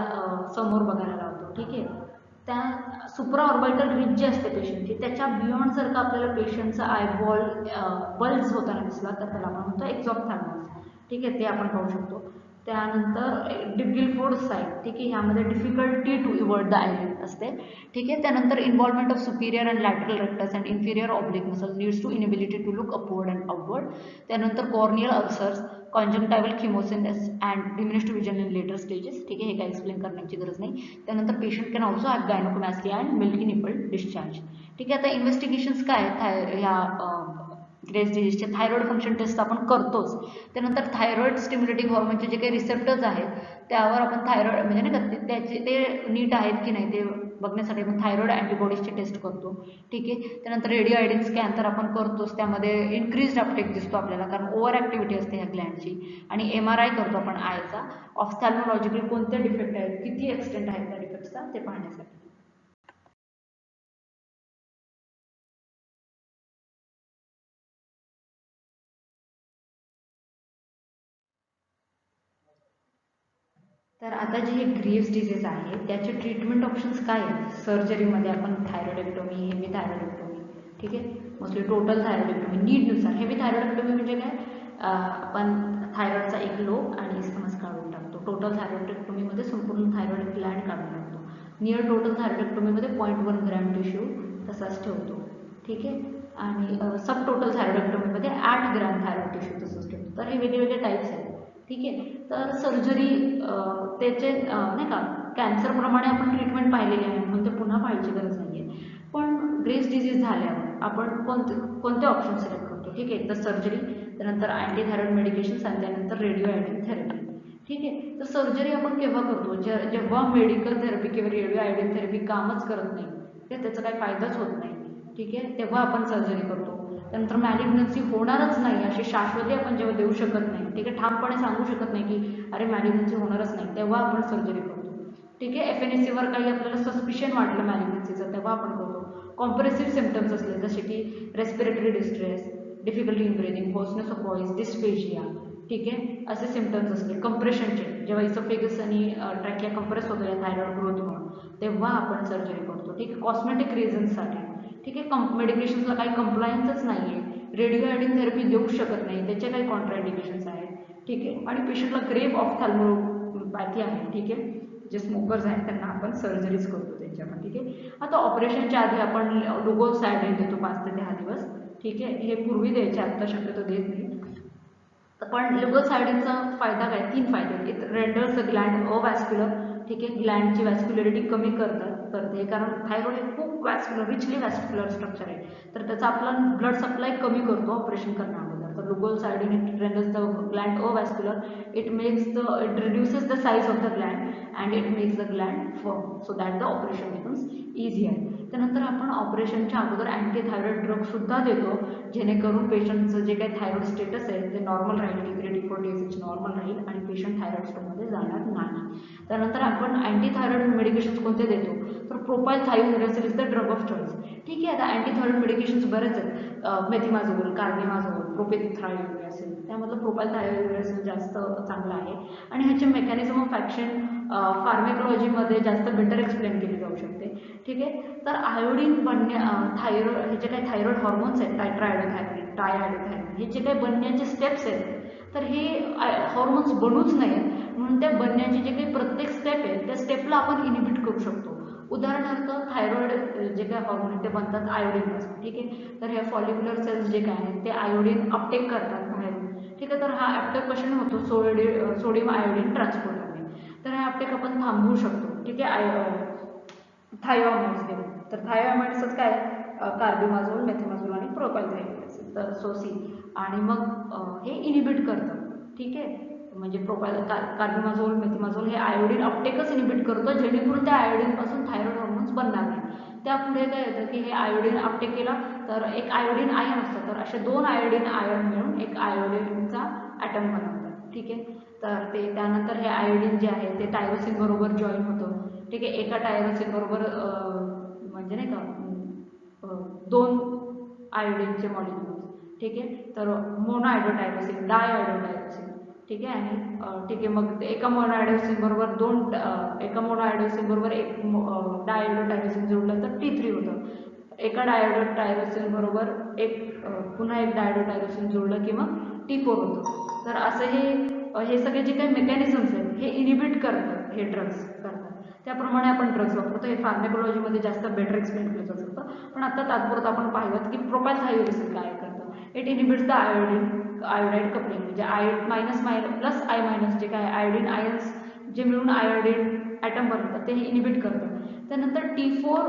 समोर बघायला लावतो, ठीक आहे. त्या सुप्रा ऑर्बिटल रिज जी असते पेशंटची, त्याच्या बियॉन्ड जर का आपल्याला पेशंटचा आयबॉल बल्ज होताना दिसला, तर त्याला आपण म्हणतो एक्झॉफ्थॅल्मस, ठीक आहे. ते आपण पाहू शकतो. त्यानंतर गिलफोर्ड साईन, ठीक आहे. ह्यामध्ये difficulty to evert the eyelid असते, ठीक आहे. त्यानंतर involvement of superior and lateral rectus and inferior oblique muscle leads to inability to look upward and outward. त्यानंतर corneal ulcers, conjunctival chemosis and diminished vision in later stages, ठीक आहे. हे काय explain करण्याची गरज नाही. त्यानंतर patient can also have gynaecomastia and milky nipple discharge, ठीक आहे. आता इन्व्हेस्टिगेशन्स काय आहेत ह्या ग्रेव्स डिसीजचे, थायरॉइड फंक्शन टेस्ट आपण करतोच. त्यानंतर थायरॉइड स्टिम्युलेटिंग हॉर्मोनचे जे काही रिसेप्टर्स आहेत, त्यावर आपण थायरॉइड म्हणजे नाही का त्याचे ते नीट आहेत की नाही ते बघण्यासाठी आपण थायरॉइड अँटीबॉडीजची टेस्ट करतो, ठीक आहे. त्यानंतर रेडिओ आयडिन स्कॅन तर आपण करतोच, त्यामध्ये इन्क्रीज अपटेक दिसतो आपल्याला, कारण ओव्हर ॲक्टिव्हिटी असते ह्या ग्लँडची. आणि MRI करतो आपण आयचा, ऑफ्थॅल्मोलॉजिकल कोणते डिफेक्ट आहेत, किती एक्सटेंट आहेत त्या डिफेक्टचा, ते पाहण्यासाठी. तर आता जे हे ग्रेव्स डिसीज आहे त्याचे ट्रीटमेंट ऑप्शन्स काय आहेत. सर्जरीमध्ये आपण थायरॉइडेक्टोमी, हेवी थायरॉइडेक्टोमी, ठीक आहे. मोस्टली टोटल थायरॉइडेक्टोमी नीडनुसार. हेवी थायरॉइडेक्टोमी म्हणजे काय, आपण थायरॉइडचा एक लोब आणि इस्कमस काढून टाकतो. टोटल थायरॉइडेक्टोमीमध्ये संपूर्ण थायरॉइड ग्लँड काढून टाकतो. नियर टोटल थायरॉइडेक्टोमीमध्ये 0.1 ग्रॅम टिश्यू तसाच ठेवतो, ठीक आहे. आणि सब टोटल थायरॉइडेक्टोमीमध्ये 8 ग्रॅम थायरॉइड टिश्यू तसंच ठेवतो. तर हे वेगवेगळे टाईप्स आहेत, ठीक आहे. तर सर्जरी त्याचे नाही का कॅन्सरप्रमाणे आपण ट्रीटमेंट पाहिलेली आहे म्हणून ते पुन्हा पाहायची गरज नाही आहे. पण ग्रेव्स डिसीज झाल्यावर आपण कोणते ऑप्शन सिलेक्ट करतो, ठीक आहे. तर सर्जरी, त्यानंतर अँटीथायरॉइड मेडिकेशन्स आणि त्यानंतर रेडिओ आयडिन थेरपी, ठीक आहे. तर सर्जरी आपण केव्हा करतो, जेव्हा मेडिकल थेरपी किंवा रेडिओ आयडिन थेरपी कामच करत नाही, त्याचा काही फायदाच होत नाही, ठीक आहे, तेव्हा आपण सर्जरी करतो. त्यानंतर मॅलिग्नन्सी होणारच नाही अशी शाश्वती आपण जेव्हा देऊ शकत नाही, ठीक आहे, ठामपणे सांगू शकत नाही की अरे मॅलिग्नन्सी होणारच नाही, तेव्हा आपण सर्जरी करतो, ठीक आहे. FNACवर काही आपल्याला सस्पिशन वाटलं मॅलिग्नन्सीचं, तेव्हा आपण करतो. कॉम्प्रेसिव्ह सिम्पटम्स असले जसे की respiratory distress, difficulty in breathing, hoarseness of voice, dysphasia, ठीक आहे, असे सिम्पटम्स असले. कंप्रेशनचे, जेव्हा इसोफेगस आणि ट्रॅकिया कंप्रेस होतो या थायरॉइड ग्रोथमुळे, तेव्हा आपण सर्जरी करतो, ठीक आहे. कॉस्मेटिक रिझन्ससाठी, ठीक आहे. मेडिकेशन्सला काही कंप्लायन्सच नाही आहे, रेडिओ आयडिन थेरपी देऊ शकत नाही, त्याचे काही कॉन्ट्राइंडिकेशन्स आहेत, ठीक आहे. आणि पेशंटला ग्रेव्ह ऑफ्थॅल्मोपॅथी आहे, ठीक आहे. जे स्मोकर्स आहेत त्यांना आपण सर्जरीज करतो त्यांच्यावर, ठीक आहे. आता ऑपरेशनच्या आधी आपण लुगोसायडाइन देतो 5 ते 10 दिवस, ठीक आहे. हे पूर्वी द्यायचे, आत्ता शक्यतो देत नाही. पण लुगोसायडाइनचा फायदा काय, 3 फायदे. इट रेंडर्स द ग्लँड अवॅस्क्युलर, ठीक आहे, ग्लँडची वॅस्क्युलरिटी कमी करते, कारण थायरॉइड हे खूप रिचली वॅस्क्युलर स्ट्रक्चर आहे, तर त्याचा आपला ब्लड सप्लाय कमी करतो ऑपरेशन करण्याअगोदर. तर lugol iodine it renders the gland avascular, it reduces the size of the gland and it makes the gland firm so that the operation becomes easier. त्यानंतर आपण ऑपरेशनच्या अगोदर अँटी थायरॉइड ड्रग सुद्धा देतो, जेणेकरून पेशंटचं जे काही थायरॉइड स्टेटस आहे ते नॉर्मल राहील, T3-T4 नॉर्मल राहील आणि पेशंट थायरॉइड स्टोनमध्ये जाणार नाही. त्यानंतर आपण अँटी थायरॉइड मेडिकेशन्स कोणते देतो, तर propylthiouracil is the drug of choice. ठीक आहे, आता अँटी थायरॉइड मेडिकेशन्स बरेच आहेत, मेथिमाझोल, कार्बिमाझोल, प्रोपेथायोयुरेसिल, त्यामधलं प्रोपाइल थायोयुरेसिल जास्त चांगलं आहे आणि ह्याचे मेकॅनिझम ऑफ ॲक्शन फार्मेकोलॉजीमध्ये जास्त बेटर एक्सप्लेन केली जाऊ शकते. ठीक आहे, तर आयोडीन थायरॉइड हे जे काही थायरॉइड हॉर्मोन्स आहेत, टायआयोडोथायरॉइड, हे जे काही बनण्याचे स्टेप्स आहेत, तर हे हॉर्मोन्स बनूच नाहीत, म्हणून त्या बनण्याची जे काही प्रत्येक स्टेप आहे त्या स्टेपला आपण इनिबिट करू शकतो. उदाहरणार्थ थायरॉइड जे काही हॉर्मोन आहेत ते बनतात आयोडीनपासून. ठीक आहे, तर हे फॉलिक्युलर सेल्स जे काय आहेत ते आयोडीन अपटेक करतात बाहेरून. ठीक आहे, तर हा अपटेक कशाने होतो, सोडियम आयोडीन ट्रान्सपोर्टरने. तर हा अपटेक आपण थांबवू शकतो. ठीक आहे, थायोअमाइड्स देऊन. तर थायोअमाइड्सच काय, कार्बिमाझोल, मेथिमाझोल आणि प्रोपाइल थायोयुरेसिल, तर सोसी आणि मग हे इनिबिट करतं. ठीक आहे, म्हणजे कार्बिमाझोल, मेथिमाझोल हे आयोडीन अपटेकच इनिबिट करतं, जेणेकरून त्या आयोडीनपासून थायरॉइड हॉर्मोन्स बनणार नाही. त्यापुढे काय येतं की हे आयोडीन अपटेक केला तर एक आयोडीन आयन असतं, तर असे 2 आयोडीन आयन मिळून एक आयोडीनचा ॲटम बनवतात. ठीक आहे, तर ते त्यानंतर हे आयोडीन जे आहे ते टायरोसिन बरोबर जॉईन होतं. ठीक आहे, एका टायरोसिन बरोबर म्हणजे नाही का 2 आयोडीनचे मॉलिक्युल्स. ठीक आहे, तर मोनोआयडोटायरोसिन, डायआयडोटायरोसिन. ठीक आहे, आणि ठीक आहे, मग एका मोनोआयडोसिन बरोबर एका मोनोआयडोसिन बरोबर एक डायआयडोटायरोसिन जोडलं तर T3 होतं. एका डायआयडोटायरोसिन बरोबर पुन्हा एक डायआयडोटायरोसिन जोडलं की मग T4 होतं. तर असं हे सगळे जे काही मेकॅनिझम्स आहेत हे इनिबिट करतात, हे ड्रग्स करतात. त्याप्रमाणे आपण ड्रग्स वापरतो. हे फार्मेकोलॉजीमध्ये जास्त बेटर एक्सप्लेन केलं जाऊ शकतं, पण आता तात्पुरतं आपण पाहिलं की प्रोपाइल थायोयुरेसिल काय करतं. It inhibits the iodide coupling, म्हणजे प्लस आय मायनस जे काय आयोडीन आयन्स जे मिळून आयोडीन ॲटम बनवतात ते इनिबिट करतं. त्यानंतर T4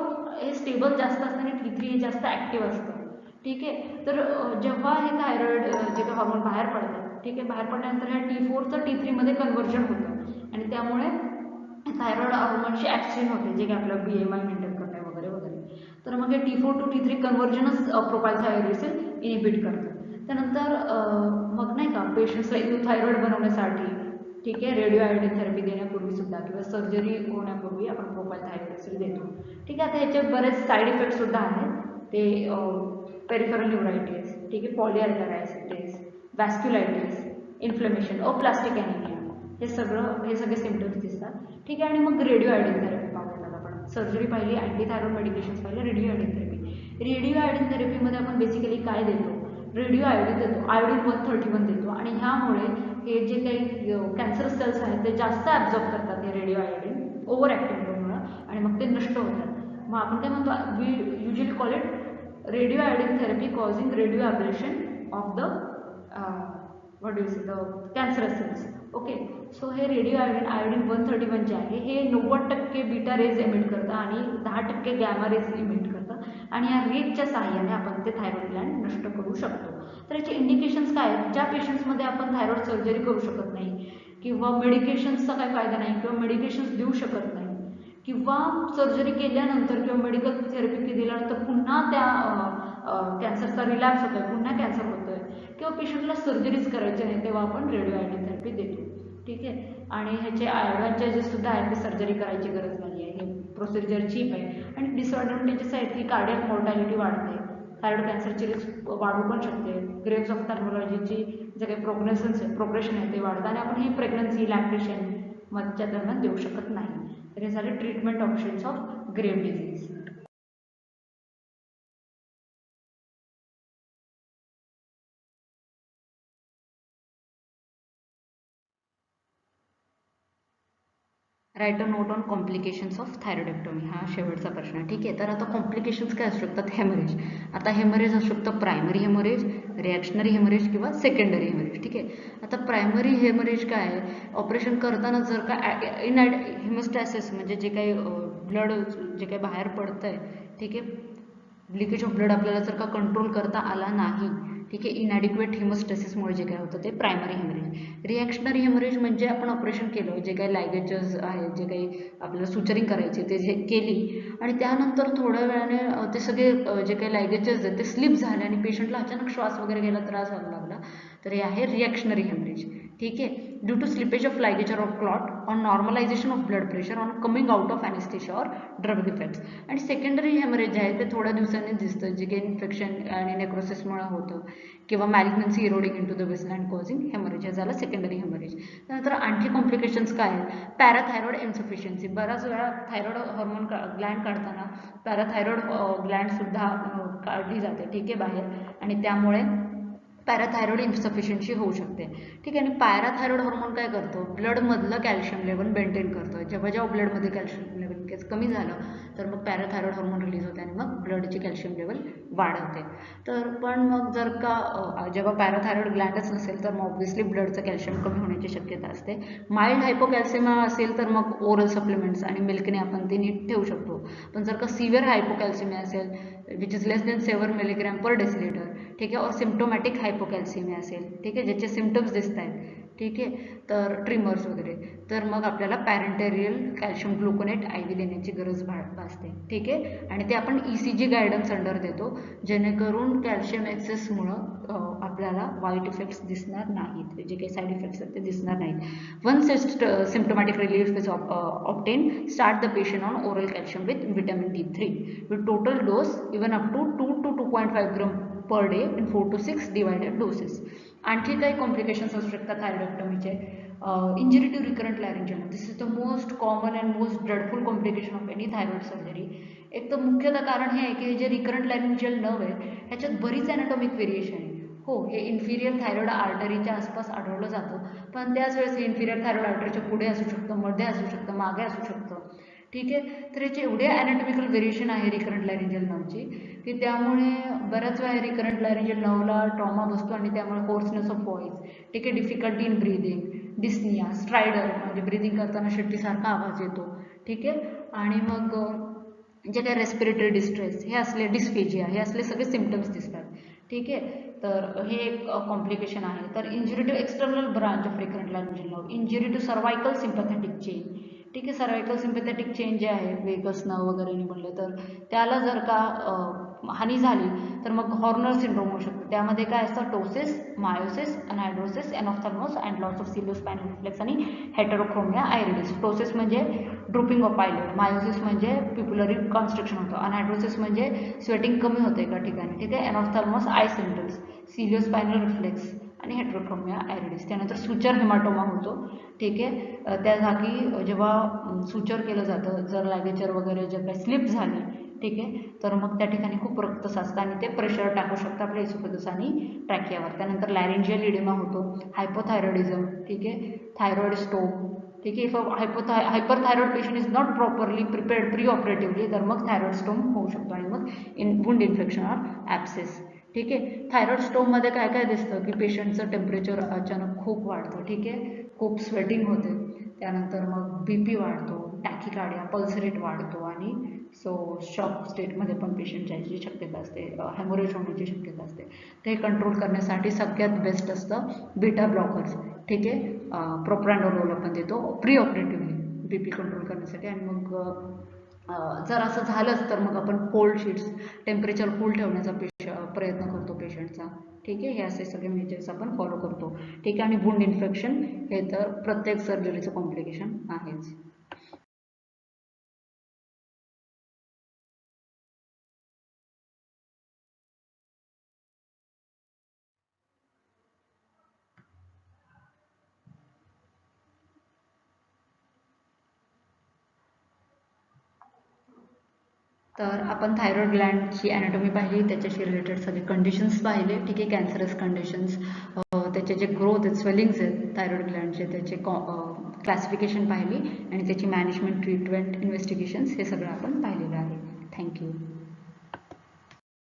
हे स्टेबल जास्त असतं आणि T3 हे जास्त ॲक्टिव्ह असतं. ठीक आहे, तर जेव्हा हे थायरॉइड जे काही हॉर्मोन बाहेर पडतात, ठीक आहे, बाहेर पडल्यानंतर ह्या T4चं T3 कन्व्हर्जन होतं आणि त्यामुळे थायरॉइड हॉर्मोनची ॲक्सिजन होते, जे काही आपलं BMI मेंटेन करणे वगैरे वगैरे. तर मग हे T4 to T3 कन्व्हर्जनच प्रोपाइल थायोयुरेसिल इनिबिट करतं. त्यानंतर मग नाही का पेशंट्सला युथायरॉइड बनवण्यासाठी, ठीक आहे, रेडिओ आयोडीन थेरपी देण्यापूर्वी सुद्धा किंवा सर्जरी होण्यापूर्वी आपण प्रोपाइल थायोयुरेसिल देतो. ठीक आहे, आता ह्याचे बरेच साईड इफेक्ट सुद्धा आहेत. ते पेरिफेरल न्यूरायटिस, ठीक आहे, पॉलिआर्टरायटिस, वॅस्क्युलायटिस, इन्फ्लेमेशन, प्लास्टिक ॲनिमिया, हे सगळे सिम्पटम्स दिसतात. ठीक आहे, आणि मग रेडिओ आयोडीन थेरपी पाहूयात. आपण सर्जरी पाहिली, अँटी थायरॉइड मेडिकेशन्स पाहिले, radio iodine therapy. Radio iodine थेरपीमध्ये आपण बेसिकली काय देतो, रेडिओ आयोडीन देतो, आयोडीन 131 देतो आणि ह्यामुळे हे जे काही कॅन्सर सेल्स आहेत ते जास्त ॲब्झॉर्ब करतात हे रेडिओ आयोडीन ओव्हर ॲक्टिव्हमुळं आणि मग ते नष्ट होतात. मग आपण काय म्हणतो, we usually call it radio iodine therapy causing radio ablation of the cancerous cells. Okay, so हे रेडिओ आयोडीन 131 जे आहे हे 90% बीटा रेज इमिट करतं आणि 10% गॅमा रेज इमिट करतं आणि या रेजच्या सहाय्याने आपण ते थायरॉइड ग्लँड नष्ट करू शकतो. तर याचे इंडिकेशन्स काय आहेत, ज्या पेशंट्समध्ये आपण थायरॉइड सर्जरी करू शकत नाही किंवा मेडिकेशन्सचा काही फायदा नाही किंवा मेडिकेशन्स देऊ शकत नाही किंवा सर्जरी केल्यानंतर किंवा मेडिकल थेरपी दिल्यानंतर पुन्हा त्या कॅन्सरचा रिलॅप्स होतो आहे, पुन्हा कॅन्सर होतो आहे किंवा पेशंटला सर्जरीज करायची नाही, तेव्हा आपण रेडिओ आयोडीन थेरपी देतो. ठीक आहे, आणि ह्याचे ॲडव्हान्टेजेस सुद्धा आहेत, ते सर्जरी करायची गरज नाही आहे, हे प्रोसिजर चीप आहे. आणि डिसअडव्हान्टेजेस आहेत की कार्डियक मॉर्टॅलिटी वाढते, थायरॉइड कॅन्सरची रिस्क वाढू पण शकते, ग्रेव्स ऑफ थर्मोलॉजीची जे काही प्रोग्रेशन आहे ते वाढतं आणि आपण ही प्रेग्नन्सी लॅक्टेशन मधच्या दरम्यान देऊ शकत नाही. तर हे झाले treatment options of Grave disease. Write a note on complications of thyroidectomy, हा शेवटचा प्रश्न. ठीक आहे, तर आता कॉम्प्लिकेशन्स काय असू शकतात, हेमरेज. आता हेमरेज असू शकतं प्रायमरी हेमरेज, रिॲक्शनरी हेमरेज किंवा सेकंडरी हेमरेज. ठीक आहे. आता प्रायमरी हेमरेज काय आहे, ऑपरेशन करताना जर का हिमोस्टॅसिस म्हणजे जे काही ब्लड जे काही बाहेर पडतंय, ठीक आहे, लिकेज ऑफ ब्लड आपल्याला जर का कंट्रोल करता आला नाही, ठीक आहे, इनॅडिक्वेट हिमोस्टॅसिसमुळे जे काय होतं ते प्रायमरी हेमरेज. रिॲक्शनरी हेमरेज म्हणजे आपण ऑपरेशन केलं, जे काही लायगेजेस आहेत, जे काही आपल्याला सुचरिंग करायचे ते जे केली आणि त्यानंतर थोड्या वेळाने ते सगळे जे काही लायगेजेस आहेत ते स्लिप झाले आणि पेशंटला अचानक श्वास वगैरे घ्यायला त्रास व्हायला लागला, तर हे आहे रिॲक्शनरी हेमरेज. ठीक आहे. Due to slippage of ligature of clot on normalisation of blood pressure on coming out of anaesthesia or drug effects. आणि सेकंडरी हेमरेज जे आहे ते थोड्या दिवसांनी दिसतं, जे काही इन्फेक्शन आणि नेक्रोसिसमुळे होतं किंवा malignancy eroding into the vessel and causing haemorrhage, हे झालं सेकंडरी हेमरेज. त्यानंतर आणखी कॉम्प्लिकेशन्स काय आहेत, पॅराथायरॉइड इन्सफिशियन्सी. बऱ्याच वेळा थायरॉइड हॉर्मोन ग्लँड काढताना पॅराथायरॉइड ग्लँडसुद्धा काढली जाते, ठीक आहे, बाहेर, आणि त्यामुळे पॅराथायरॉइड इन्सफिशियन्सी होऊ शकते. ठीक आहे. आणि पॅराथायरॉइड हॉर्मोन काय करतो, ब्लडमधलं कॅल्शियम लेवल मेंटेन करतो. जेव्हा ब्लडमध्ये कॅल्शियम लेवल कमी झालं तर मग पॅराथायरॉइड हॉर्मोन रिलीज होते आणि मग ब्लडची कॅल्शियम लेवल वाढवते. तर पण मग जर का जेव्हा पॅराथायरॉइड ग्लँडच नसेल तर मग ऑब्व्हियसली ब्लडचं कॅल्शियम कमी होण्याची शक्यता असते. माइल्ड हायपोकॅल्सिमिया असेल तर मग ओरल सप्लिमेंट्स आणि मिल्कने आपण ते नीट ठेवू शकतो. पण जर का सिव्हिअर हायपोकॅल्सिमिया असेल which is less than 7 milligram per decilitre, ठीक आहे, और सिम्प्टोमॅटिक हायपोकॅल्सिमिया असेल, ठीक आहे, ज्याचे सिम्पटम्स दिसत आहेत, ठीक आहे, तर ट्रिमर्स वगैरे, तर मग आपल्याला पॅरेंटेरियल कॅल्शियम ग्लुकोनेट आय व्ही देण्याची गरज भासते. ठीक आहे. आणि ते आपण ECG गायडन्स अंडर देतो, जेणेकरून कॅल्शियम एक्सेसमुळं आपल्याला वाईट इफेक्ट्स दिसणार नाहीत, जे काही साईड इफेक्ट्स आहेत ते दिसणार नाहीत. Once symptomatic relief is obtain, start the patient on oral calcium with vitamin D3 with total dose even up to 2 to 2.5 gram per day in 4 to 6 divided doses. आणखी काही कॉम्प्लिकेशन्स असू शकतात थायरॉइडक्टमीचे. Injury to recurrent laryngeal nerve, this is the most common and most dreadful complication of any thyroid surgery. एक तर मुख्यतः कारण हे आहे की जे रिकरंट लॅरिंजियल नर्व आहे ह्याच्यात बरीच ॲनाटॉमिक व्हेरिएशन आहे. हो, हे इन्फिरियर थायरॉइड आर्टरीच्या आसपास आढळलं जातं, पण त्याच वेळेस हे इन्फिरियर थायरॉइड आर्टरीच्या पुढे असू शकतं, मध्ये असू शकतं, मागे असू शकतं. ठीक आहे. तर याचे एवढे ॲनाटॉमिकल व्हेरिएशन आहे रिकरंट लॅरिंजियल नर्वची की त्यामुळे बऱ्याच वेळा रिकरंट लॅरिंजियल नर्वला ट्रॉमा बसतो आणि त्यामुळे होर्सनेस ऑफ व्हॉइस, ठीक आहे, difficulty in breathing, dyspnoea, Strider म्हणजे ब्रीदिंग करताना शिट्टीसारखा आवाज येतो. ठीक आहे. आणि मग जे काही रेस्पिरेटरी डिस्ट्रेस हे असले, डिस्फेजिया, हे असले सगळे सिम्पटम्स दिसतात. ठीक आहे. तर हे एक कॉम्प्लिकेशन आहे. तर injury to external branch of recurrent laryngeal nerve, injury to cervical sympathetic chain, ठीक आहे, सर्वायकल सिम्पॅथेटिक चेन जे आहे वेगस नर्व वगैरे म्हणलं तर त्याला जर का हानी झाली तर मग हॉर्नर सिंड्रोम होऊ शकतो. त्यामध्ये काय असतं, ptosis, miosis, anhidrosis, enophthalmos and loss of ciliospinal reflex आणि हेटेरोक्रोमिया आयरिडिस. टोसिस म्हणजे ड्रुपिंग ऑफ आयलिड, मायोसिस म्हणजे पिपुलरी कॉन्स्ट्रक्शन होतं, अनहायड्रोसिस म्हणजे स्वेटिंग कमी होते एका ठिकाणी. ठीक आहे. एनॉफ्थॅल्मोस आय सिम्पटम्स, सिलिओस्पायनल रिफ्लेक्स आणि हेटेरोक्रोमिया आयरिडिस. त्यानंतर सुचर हेमाटोमा होतो. ठीक आहे. त्या जागी जेव्हा सुचर केलं जातं, जर लायगेचर वगैरे जर काही स्लिप झाली, ठीक आहे, तर मग त्या ठिकाणी खूप रक्त साचतं आणि ते प्रेशर टाकू शकतं आपल्या इसोफेगस आणि ट्रॅकियावर. त्यानंतर लॅरिंजियल इडेमा होतो, हायपोथायरॉइडिझम, ठीक आहे, थायरॉइड स्टोम, ठीक आहे. If hyperthyroid patient is not properly prepared pre operatively तर मग थायरॉइड स्टोम होऊ शकतो आणि मग वुंड इन्फेक्शन ऑर ॲप्सेस. ठीक आहे. थायरॉइड स्टोममध्ये काय काय दिसतं की पेशंटचं टेम्परेचर अचानक खूप वाढतं, ठीक आहे, खूप स्वेटिंग होते, त्यानंतर मग BP वाढतो, टॅकिकार्डिया, पल्स रेट वाढतो आणि शॉक स्टेटमध्ये पण पेशंट जायची शक्यता असते, हेमोरेज होण्याची शक्यता असते. ते कंट्रोल करण्यासाठी सगळ्यात बेस्ट असतं बीटा ब्लॉकर्स. ठीक आहे. प्रोप्रानोलोल आपण देतो प्री ऑपरेटिव्हली BP कंट्रोल करण्यासाठी. आणि मग जर असं झालंच तर मग आपण कोल्ड शीट्स, टेम्परेचर कूल ठेवण्याचा प्रयत्न करतो पेशंटचा. ठीक आहे. हे असे सगळे मेजर्स आपण फॉलो करतो. ठीक आहे. आणि वुंड इन्फेक्शन हे तर प्रत्येक सर्जरीचं कॉम्प्लिकेशन आहेच. तर आपण थायरॉइड ग्लँडची ॲनाटॉमी पाहिली, त्याच्याशी रिलेटेड सगळे कंडिशन्स पाहिले. ठीक आहे. कॅन्सरस कंडिशन्स, त्याचे जे ग्रोथ आहेत, स्वेलिंग्स आहेत थायरॉइड ग्लँडचे, त्याचे क्लासिफिकेशन पाहिली आणि त्याची मॅनेजमेंट, ट्रीटमेंट, इन्व्हेस्टिगेशन्स हे सगळं आपण पाहिलेलं आहे. थँक्यू.